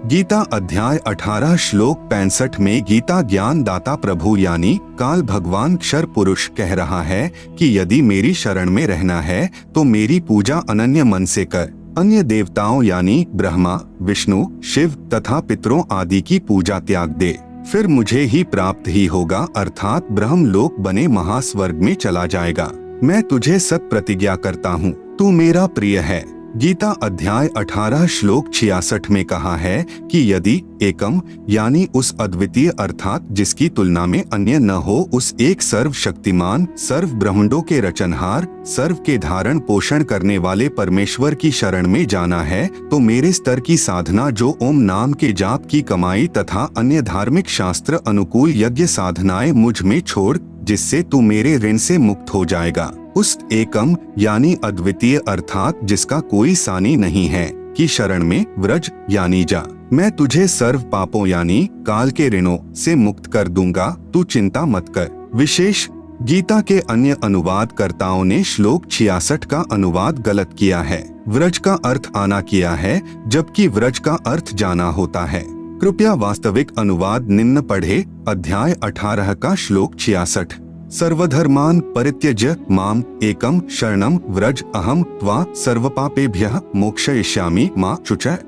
गीता अध्याय 18 श्लोक 65 में गीता ज्ञान दाता प्रभु यानी काल भगवान क्षर पुरुष कह रहा है कि यदि मेरी शरण में रहना है तो मेरी पूजा अनन्य मन से कर। अन्य देवताओं यानी ब्रह्मा, विष्णु, शिव तथा पितरों आदि की पूजा त्याग दे, फिर मुझे ही प्राप्त ही होगा, अर्थात ब्रह्म लोक बने महास्वर्ग में चला जाएगा। मैं तुझे सत प्रतिज्ञा करता हूँ, तू मेरा प्रिय है। गीता अध्याय 18 श्लोक 66 में कहा है कि यदि एकम यानी उस अद्वितीय अर्थात जिसकी तुलना में अन्य न हो, उस एक सर्वशक्तिमान, सर्व ब्रह्मांडों के रचनहार, सर्व के धारण पोषण करने वाले परमेश्वर की शरण में जाना है, तो मेरे स्तर की साधना जो ओम नाम के जाप की कमाई तथा अन्य धार्मिक शास्त्र अनुकूल यज्ञ साधनाएं मुझ में छोड़, जिससे तू मेरे ऋण से मुक्त हो जाएगा। उस एकम यानी अद्वितीय अर्थात जिसका कोई सानी नहीं है की शरण में व्रज यानी जा। मैं तुझे सर्व पापों यानी काल के ऋणों से मुक्त कर दूंगा, तू चिंता मत कर। विशेष गीता के अन्य अनुवादकर्ताओं ने श्लोक 66 का अनुवाद गलत किया है। व्रज का अर्थ आना किया है, जबकि व्रज का अर्थ जाना होता है। कृपया वास्तविक अनुवाद निम्न पढ़े। अध्याय 18 का श्लोक 66। सर्वधर्मान् परित्यज्य माम एकम शरणम व्रज अहम त्वा सर्वपापेभ्यः मोक्षयिष्यामि मा शुचः।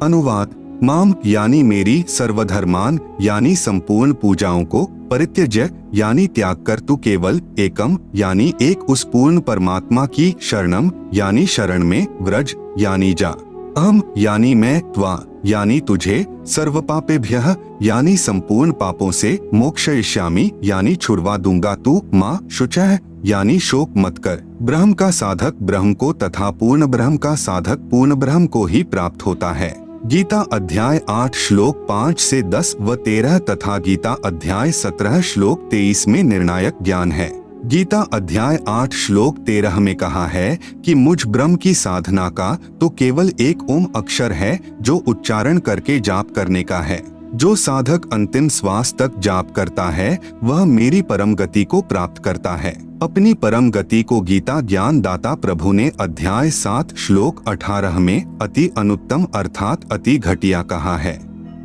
अनुवाद: माम यानी मेरी, सर्वधर्मान यानी संपूर्ण पूजाओं को, परित्यज्य यानी त्याग कर तू केवल, एकम यानी एक उस पूर्ण परमात्मा की, शरणम यानी शरण में, व्रज यानी जा, अहम यानी मैं, त्वा यानी तुझे, सर्वपापेभ्यः यानी संपूर्ण पापों से, मोक्षयिष्यामि यानी छुड़वा दूंगा तू, माँ शुचः यानी शोक मत कर। ब्रह्म का साधक ब्रह्म को तथा पूर्ण ब्रह्म का साधक पूर्ण ब्रह्म को ही प्राप्त होता है। गीता अध्याय 8 श्लोक 5 से 10 व 13 तथा गीता अध्याय 17 श्लोक 23 में निर्णायक ज्ञान है। गीता अध्याय 8 श्लोक 13 में कहा है कि मुझ ब्रह्म की साधना का तो केवल एक ओम अक्षर है जो उच्चारण करके जाप करने का है। जो साधक अंतिम श्वास तक जाप करता है वह मेरी परम गति को प्राप्त करता है। अपनी परम गति को गीता ज्ञान दाता प्रभु ने अध्याय 7 श्लोक 18 में अति अनुत्तम अर्थात अति घटिया कहा है।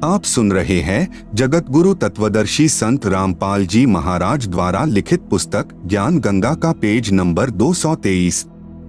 आप सुन रहे हैं जगत गुरु तत्वदर्शी संत रामपाल जी महाराज द्वारा लिखित पुस्तक ज्ञान गंगा का पेज नंबर 223।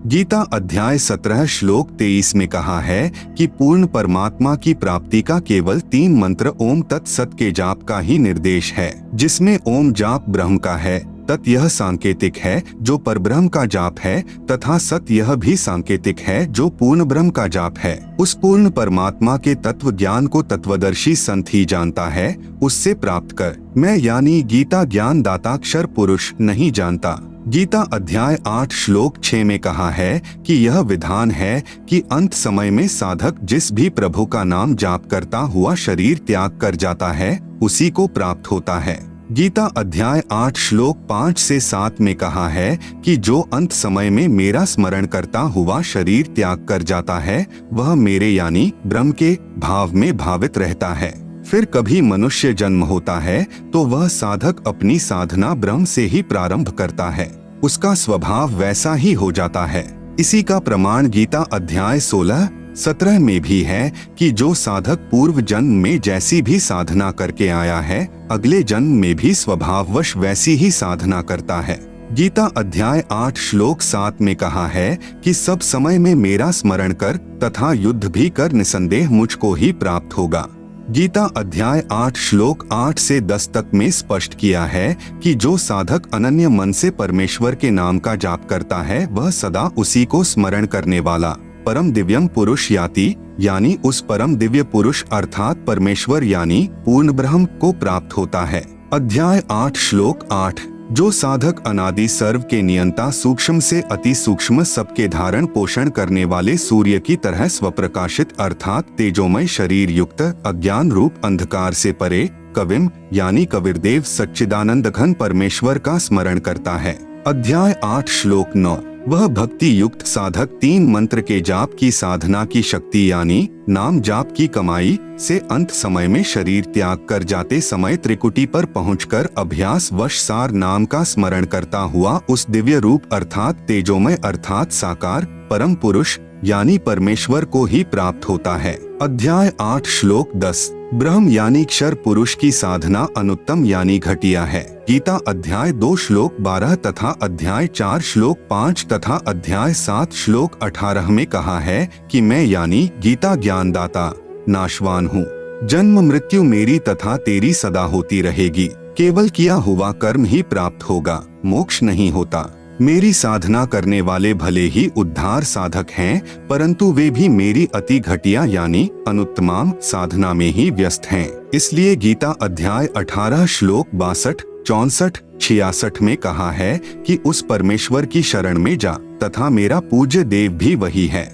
गीता अध्याय 17 श्लोक 23 में कहा है कि पूर्ण परमात्मा की प्राप्ति का केवल 3 मंत्र ओम तत्सत के जाप का ही निर्देश है, जिसमें ओम जाप ब्रह्म का है, तत् यह सांकेतिक है जो परब्रह्म का जाप है, तथा सत यह भी सांकेतिक है जो पूर्ण ब्रह्म का जाप है। उस पूर्ण परमात्मा के तत्व ज्ञान को तत्वदर्शी संत ही जानता है, उससे प्राप्त कर। मैं यानी गीता ज्ञान दाता अक्षर पुरुष नहीं जानता। गीता अध्याय 8 श्लोक 6 में कहा है कि यह विधान है कि अंत समय में साधक जिस भी प्रभु का नाम जाप करता हुआ शरीर त्याग कर जाता है उसी को प्राप्त होता है। गीता अध्याय 8 श्लोक 5 से 7 में कहा है कि जो अंत समय में मेरा स्मरण करता हुआ शरीर त्याग कर जाता है वह मेरे यानी ब्रह्म के भाव में भावित रहता है। फिर कभी मनुष्य जन्म होता है तो वह साधक अपनी साधना ब्रह्म से ही प्रारंभ करता है, उसका स्वभाव वैसा ही हो जाता है। इसी का प्रमाण गीता अध्याय 16-17 में भी है कि जो साधक पूर्व जन्म में जैसी भी साधना करके आया है अगले जन्म में भी स्वभाववश वैसी ही साधना करता है। गीता अध्याय 8 श्लोक 7 में कहा है कि सब समय में मेरा स्मरण कर तथा युद्ध भी कर, निसंदेह मुझको ही प्राप्त होगा। गीता अध्याय 8 श्लोक 8 से 10 तक में स्पष्ट किया है कि जो साधक अनन्य मन से परमेश्वर के नाम का जाप करता है वह सदा उसी को स्मरण करने वाला परम दिव्यम पुरुष यानी उस परम दिव्य पुरुष अर्थात परमेश्वर यानी पूर्ण ब्रह्म को प्राप्त होता है। अध्याय 8 श्लोक 8। जो साधक अनादि सर्व के नियंता सूक्ष्म से अति सूक्ष्म सबके धारण पोषण करने वाले सूर्य की तरह स्वप्रकाशित अर्थात तेजोमय शरीर युक्त अज्ञान रूप अंधकार से परे कविम यानी कबीरदेव सच्चिदानंद घन परमेश्वर का स्मरण करता है। अध्याय 8 श्लोक 9। वह भक्ति युक्त साधक 3 मंत्र के जाप की साधना की शक्ति यानी नाम जाप की कमाई से अंत समय में शरीर त्याग कर जाते समय त्रिकुटी पर पहुंचकर अभ्यास वश सार नाम का स्मरण करता हुआ उस दिव्य रूप अर्थात तेजोमय अर्थात साकार परम पुरुष यानी परमेश्वर को ही प्राप्त होता है। अध्याय 8 श्लोक 10 ब्रह्म यानी क्षर पुरुष की साधना अनुत्तम यानी घटिया है। गीता अध्याय 2 श्लोक 12 तथा अध्याय 4 श्लोक 5 तथा अध्याय 7 श्लोक 18 में कहा है कि मैं यानी गीता ज्ञानदाता नाशवान हूँ। जन्म मृत्यु मेरी तथा तेरी सदा होती रहेगी। केवल किया हुआ कर्म ही प्राप्त होगा, मोक्ष नहीं होता। मेरी साधना करने वाले भले ही उद्धार साधक हैं, परंतु वे भी मेरी अति घटिया यानी अनुत्तम साधना में ही व्यस्त हैं। इसलिए गीता अध्याय 18 श्लोक 62, 64, 66 में कहा है कि उस परमेश्वर की शरण में जा तथा मेरा पूज्य देव भी वही है।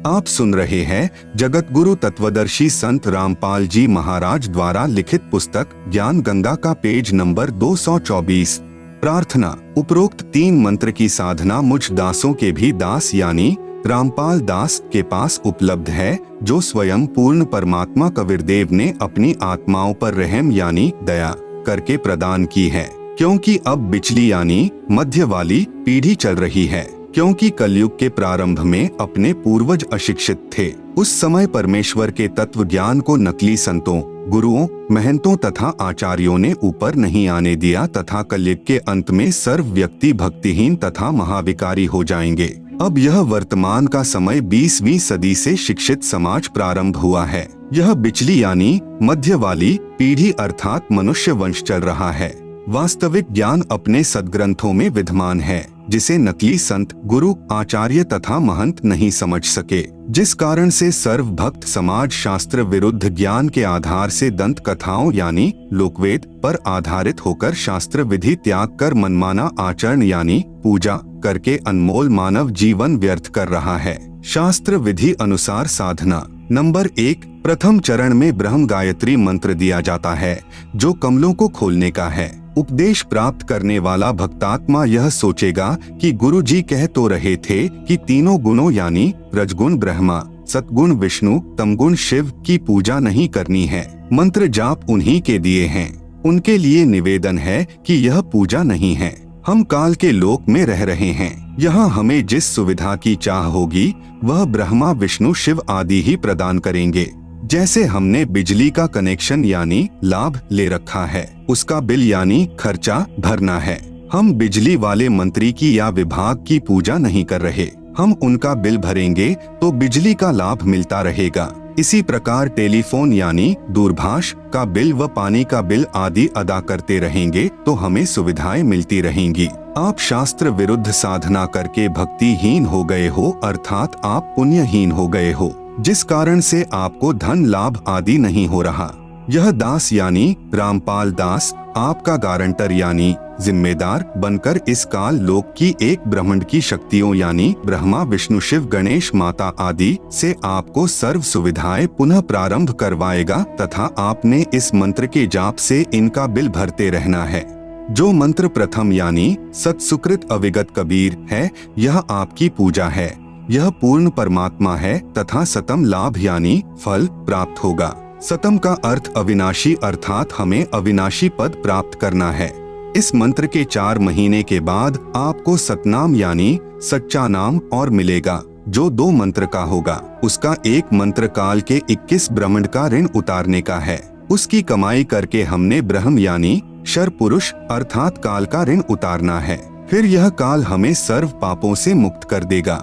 आप सुन रहे हैं जगत गुरु तत्वदर्शी संत रामपाल जी महाराज द्वारा लिखित पुस्तक ज्ञान गंगा का पेज नंबर 224। प्रार्थना। उपरोक्त 3 मंत्र की साधना मुझ दासों के भी दास यानी रामपाल दास के पास उपलब्ध है, जो स्वयं पूर्ण परमात्मा कबीरदेव ने अपनी आत्माओं पर रहम यानी दया करके प्रदान की है। क्योंकि अब बिचली यानी मध्य वाली पीढ़ी चल रही है, क्योंकि कलयुग के प्रारंभ में अपने पूर्वज अशिक्षित थे। उस समय परमेश्वर के तत्व ज्ञान को नकली संतों, गुरुओं, महंतों तथा आचार्यों ने ऊपर नहीं आने दिया तथा कलयुग के अंत में सर्व व्यक्ति भक्तिहीन तथा महाविकारी हो जाएंगे। अब यह वर्तमान का समय 20वीं सदी से शिक्षित समाज प्रारंभ हुआ है। यह बिचली यानी मध्य वाली पीढ़ी अर्थात मनुष्य वंश चल रहा है। वास्तविक ज्ञान अपने सद्ग्रंथों में विद्यमान है, जिसे नकली संत, गुरु, आचार्य तथा महंत नहीं समझ सके, जिस कारण से सर्व भक्त समाज शास्त्र विरुद्ध ज्ञान के आधार से दंत कथाओं यानी लोकवेद पर आधारित होकर शास्त्र विधि त्याग कर मनमाना आचरण यानी पूजा करके अनमोल मानव जीवन व्यर्थ कर रहा है। शास्त्र विधि अनुसार साधना। नंबर 1, प्रथम चरण में ब्रह्म गायत्री मंत्र दिया जाता है, जो कमलों को खोलने का है। उपदेश प्राप्त करने वाला भक्तात्मा यह सोचेगा कि गुरु जी कह तो रहे थे कि तीनों गुणों यानी रजगुण ब्रह्मा, सतगुण विष्णु, तमगुण शिव की पूजा नहीं करनी है। मंत्र जाप उन्हीं के दिए हैं, उनके लिए निवेदन है कि यह पूजा नहीं है। हम काल के लोक में रह रहे हैं। यहाँ हमें जिस सुविधा की चाह होगी वह ब्रह्मा, विष्णु, शिव आदि ही प्रदान करेंगे। जैसे हमने बिजली का कनेक्शन यानी लाभ ले रखा है, उसका बिल यानी खर्चा भरना है। हम बिजली वाले मंत्री की या विभाग की पूजा नहीं कर रहे, हम उनका बिल भरेंगे तो बिजली का लाभ मिलता रहेगा। इसी प्रकार टेलीफोन यानी दूरभाष का बिल व पानी का बिल आदि अदा करते रहेंगे तो हमें सुविधाएं मिलती रहेंगी। आप शास्त्र विरुद्ध साधना करके भक्तिहीन हो गए हो, अर्थात आप पुण्यहीन हो गए हो, जिस कारण से आपको धन लाभ आदि नहीं हो रहा। यह दास यानी रामपाल दास आपका गारंटर यानी जिम्मेदार बनकर इस काल लोक की एक ब्रह्मांड की शक्तियों यानी ब्रह्मा, विष्णु, शिव, गणेश, माता आदि से आपको सर्व सुविधाएं पुनः प्रारंभ करवाएगा तथा आपने इस मंत्र के जाप से इनका बिल भरते रहना है। जो मंत्र प्रथम यानी सत्सुकृत अविगत कबीर है, यह आपकी पूजा है। यह पूर्ण परमात्मा है तथा सतम लाभ यानी फल प्राप्त होगा। सतम का अर्थ अविनाशी अर्थात हमें अविनाशी पद प्राप्त करना है। इस मंत्र के 4 महीने के बाद आपको सतनाम यानी सच्चा नाम और मिलेगा, जो 2 मंत्र का होगा। उसका एक मंत्र काल के 21 ब्रह्मांड का ऋण उतारने का है। उसकी कमाई करके हमने ब्रह्म यानी शर पुरुष अर्थात काल का ऋण उतारना है। फिर यह काल हमें सर्व पापों से मुक्त कर देगा।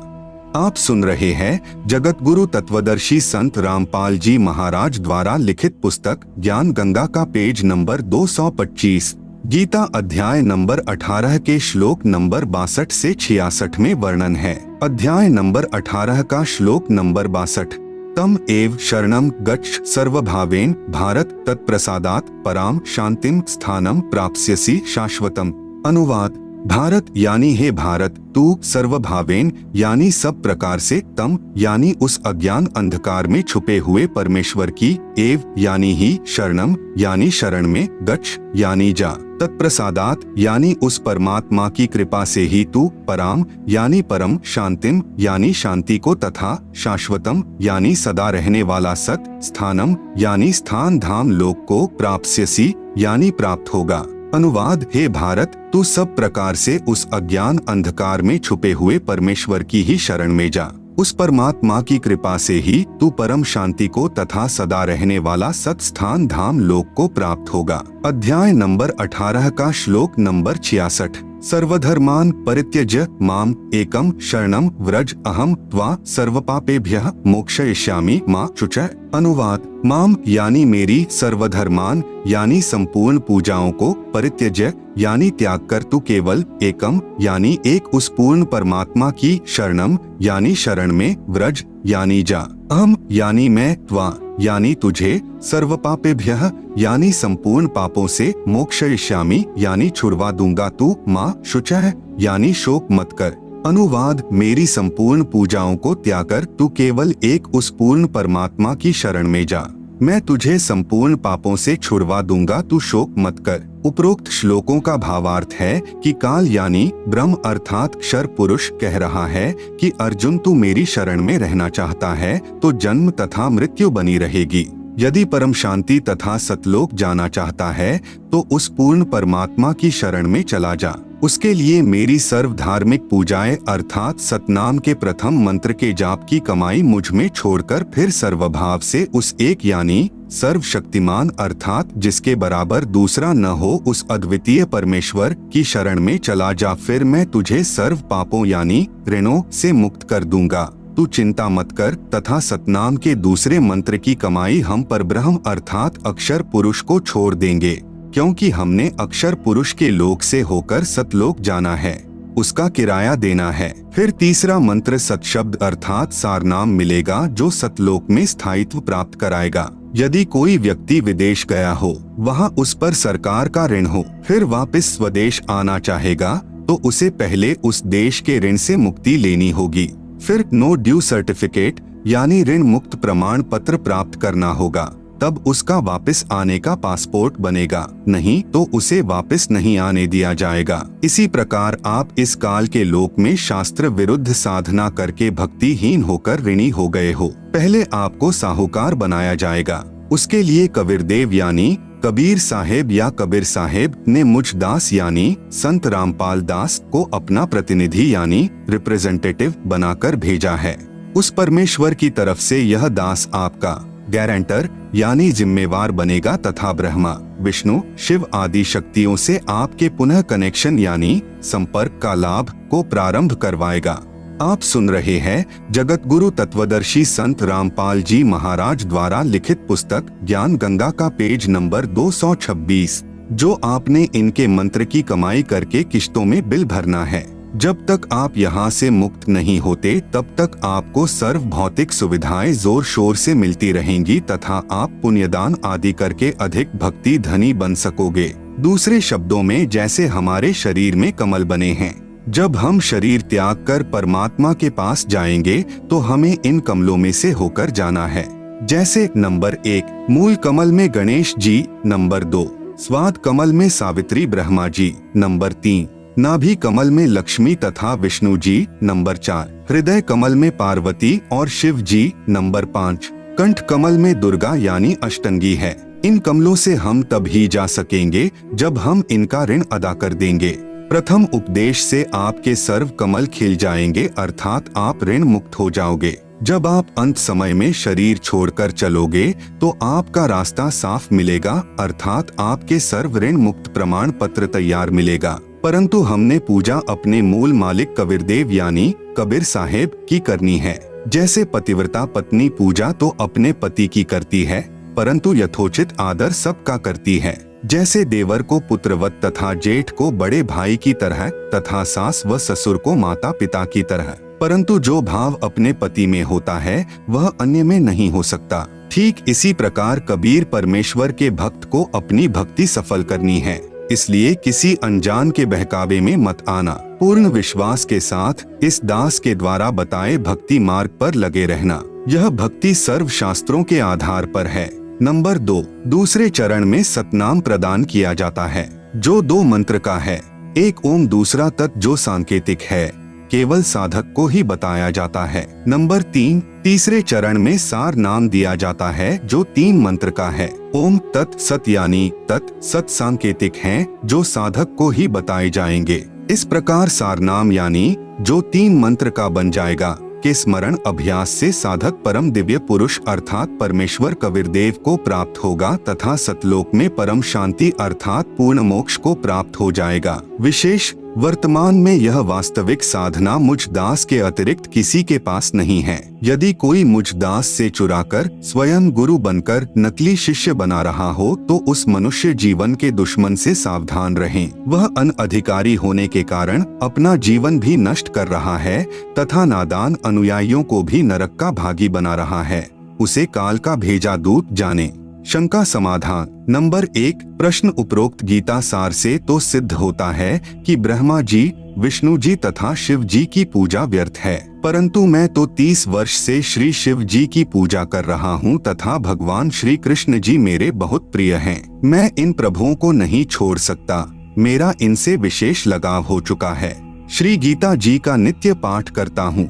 आप सुन रहे हैं जगत गुरु तत्वदर्शी संत रामपाल जी महाराज द्वारा लिखित पुस्तक ज्ञान गंगा का पेज नंबर 225। गीता अध्याय नंबर 18 के श्लोक नंबर 62 से 66 में वर्णन है। अध्याय नंबर 18 का श्लोक नंबर 62। तम एव शरणम गच्छ सर्वभावेन भारत तत्प्रसादात् पराम शांतिम स्थानम प्राप्स्यसि शाश्वतम। अनुवाद। भारत यानी हे भारत, तू सर्वभावेन यानी सब प्रकार से, तम यानी उस अज्ञान अंधकार में छुपे हुए परमेश्वर की, एव यानी ही, शरणम यानी शरण में, गच्छ यानी जा, तत्प्रसादात यानी उस परमात्मा की कृपा से ही तू, पराम यानी परम, शांतिम यानी शांति को तथा शाश्वतम यानी सदा रहने वाला सत, स्थानम यानी स्थान धाम लोक को, प्राप्स्यसि यानी प्राप्त होगा। अनुवाद। हे भारत, तू सब प्रकार से उस अज्ञान अंधकार में छुपे हुए परमेश्वर की ही शरण में जा। उस परमात्मा की कृपा से ही तू परम शांति को तथा सदा रहने वाला सत्स्थान धाम लोक को प्राप्त होगा। अध्याय नंबर 18 का श्लोक नंबर 66। सर्वधर्मान परित्यज्य माम एकम शरणम व्रज अहम त्वा सर्वपापेभ्यः मोक्षयिष्यामि मा शुचः। अनुवाद, माम यानी मेरी, सर्वधर्मान यानी संपूर्ण पूजाओं को, परित्यज्य यानी त्याग कर तू केवल, एकम यानी एक उस पूर्ण परमात्मा की, शरणम यानी शरण में, व्रज यानी जा, अहम यानी मैं, त्वा यानी तुझे, सर्वपापेभ्यः यानी संपूर्ण पापों से, मोक्षयिष्यामि यानी छुड़वा दूंगा तू, माँ शुचः यानी शोक मत कर। अनुवाद, मेरी संपूर्ण पूजाओं को त्याग कर तू केवल एक उस पूर्ण परमात्मा की शरण में जा, मैं तुझे संपूर्ण पापों से छुड़वा दूंगा, तू शोक मत कर। उपरोक्त श्लोकों का भावार्थ है कि काल यानी ब्रह्म अर्थात क्षर पुरुष कह रहा है कि अर्जुन तू मेरी शरण में रहना चाहता है तो जन्म तथा मृत्यु बनी रहेगी। यदि परम शांति तथा सतलोक जाना चाहता है तो उस पूर्ण परमात्मा की शरण में चला जा। उसके लिए मेरी सर्व धार्मिक पूजाएं अर्थात सतनाम के प्रथम मंत्र के जाप की कमाई मुझ में छोड़कर फिर सर्वभाव से उस एक यानी सर्वशक्तिमान अर्थात जिसके बराबर दूसरा न हो उस अद्वितीय परमेश्वर की शरण में चला जा, फिर मैं तुझे सर्व पापों यानी ऋणों से मुक्त कर दूंगा। तू चिंता मत कर तथा सतनाम के दूसरे मंत्र की कमाई हम परब्रह्म अर्थात अक्षर पुरुष को छोड़ देंगे, क्योंकि हमने अक्षर पुरुष के लोक से होकर सतलोक जाना है, उसका किराया देना है। फिर तीसरा मंत्र सत शब्द अर्थात सारनाम मिलेगा जो सतलोक में स्थायित्व प्राप्त कराएगा। यदि कोई व्यक्ति विदेश गया हो, वहाँ उस पर सरकार का ऋण हो, फिर वापस स्वदेश आना चाहेगा तो उसे पहले उस देश के ऋण से मुक्ति लेनी होगी। फिर नो ड्यू सर्टिफिकेट यानी ऋण मुक्त प्रमाण पत्र प्राप्त करना होगा, तब उसका वापस आने का पासपोर्ट बनेगा, नहीं तो उसे वापस नहीं आने दिया जाएगा। इसी प्रकार आप इस काल के लोक में शास्त्र विरुद्ध साधना करके भक्तिहीन होकर ऋणी हो गए हो। पहले आपको साहूकार बनाया जाएगा। उसके लिए कबीरदेव यानी कबीर साहेब या कबीर साहेब ने मुझ दास यानी संत रामपाल दास को अपना प्रतिनिधि यानी रिप्रेजेंटेटिव बनाकर भेजा है। उस परमेश्वर की तरफ से यह दास आपका गारंटर यानी जिम्मेवार बनेगा तथा ब्रह्मा, विष्णु, शिव आदि शक्तियों से आपके पुनः कनेक्शन यानी संपर्क का लाभ को प्रारंभ करवाएगा। आप सुन रहे हैं जगत गुरु तत्वदर्शी संत रामपाल जी महाराज द्वारा लिखित पुस्तक ज्ञान गंगा का पेज नंबर 226, जो आपने इनके मंत्र की कमाई करके किश्तों में बिल भरना है। जब तक आप यहाँ से मुक्त नहीं होते तब तक आपको सर्व भौतिक सुविधाएं जोर शोर से मिलती रहेंगी तथा आप पुण्यदान आदि करके अधिक भक्ति धनी बन सकोगे। दूसरे शब्दों में जैसे हमारे शरीर में कमल बने हैं, जब हम शरीर त्याग कर परमात्मा के पास जाएंगे तो हमें इन कमलों में से होकर जाना है। जैसे नंबर 1 मूल कमल में गणेश जी, नंबर 2 स्वाद कमल में सावित्री ब्रह्मा जी, नंबर 3 नाभि कमल में लक्ष्मी तथा विष्णु जी, नंबर 4 हृदय कमल में पार्वती और शिव जी, नंबर 5 कंठ कमल में दुर्गा यानी अष्टंगी है। इन कमलों से हम तब ही जा सकेंगे जब हम इनका ऋण अदा कर देंगे। प्रथम उपदेश से आपके सर्व कमल खिल जाएंगे अर्थात आप ऋण मुक्त हो जाओगे। जब आप अंत समय में शरीर छोड़कर चलोगे तो आपका रास्ता साफ मिलेगा अर्थात आपके सर्व ऋण मुक्त प्रमाण पत्र तैयार मिलेगा। परंतु हमने पूजा अपने मूल मालिक कबीरदेव यानी कबीर साहेब की करनी है। जैसे पतिव्रता पत्नी पूजा तो अपने पति की करती है, परंतु यथोचित आदर सबका करती है। जैसे देवर को पुत्रवत तथा जेठ को बड़े भाई की तरह तथा सास व ससुर को माता पिता की तरह, परंतु जो भाव अपने पति में होता है वह अन्य में नहीं हो सकता। ठीक इसी प्रकार कबीर परमेश्वर के भक्त को अपनी भक्ति सफल करनी है, इसलिए किसी अनजान के बहकावे में मत आना। पूर्ण विश्वास के साथ इस दास के द्वारा बताए भक्ति मार्ग पर लगे रहना। यह भक्ति सर्व शास्त्रों के आधार पर है। नंबर 2 दूसरे चरण में सतनाम प्रदान किया जाता है जो 2 मंत्र का है। एक ओम, दूसरा तत् जो सांकेतिक है, केवल साधक को ही बताया जाता है। नंबर 3 तीसरे चरण में सार नाम दिया जाता है जो 3 मंत्र का है। ओम तत् सत यानी तत् सत सांकेतिक हैं जो साधक को ही बताए जाएंगे। इस प्रकार सार नाम यानी जो 3 मंत्र का बन जाएगा। के स्मरण अभ्यास से साधक परम दिव्य पुरुष अर्थात परमेश्वर कबीरदेव को प्राप्त होगा तथा सतलोक में परम शांति अर्थात पूर्ण मोक्ष को प्राप्त हो जाएगा। विशेष वर्तमान में यह वास्तविक साधना मुझ दास के अतिरिक्त किसी के पास नहीं है। यदि कोई मुझ दास से चुराकर स्वयं गुरु बनकर नकली शिष्य बना रहा हो तो उस मनुष्य जीवन के दुश्मन से सावधान रहें। वह अनअधिकारी होने के कारण अपना जीवन भी नष्ट कर रहा है तथा नादान अनुयायियों को भी नरक का भागी बना रहा है। उसे काल का भेजा दूत जाने। शंका समाधान। नंबर 1, प्रश्न उपरोक्त गीता सार से तो सिद्ध होता है कि ब्रह्मा जी, विष्णु जी तथा शिव जी की पूजा व्यर्थ है, परंतु मैं तो 30 वर्ष से श्री शिव जी की पूजा कर रहा हूँ तथा भगवान श्री कृष्ण जी मेरे बहुत प्रिय हैं। मैं इन प्रभुओं को नहीं छोड़ सकता, मेरा इनसे विशेष लगाव हो चुका है। श्री गीता जी का नित्य पाठ करता हूँ।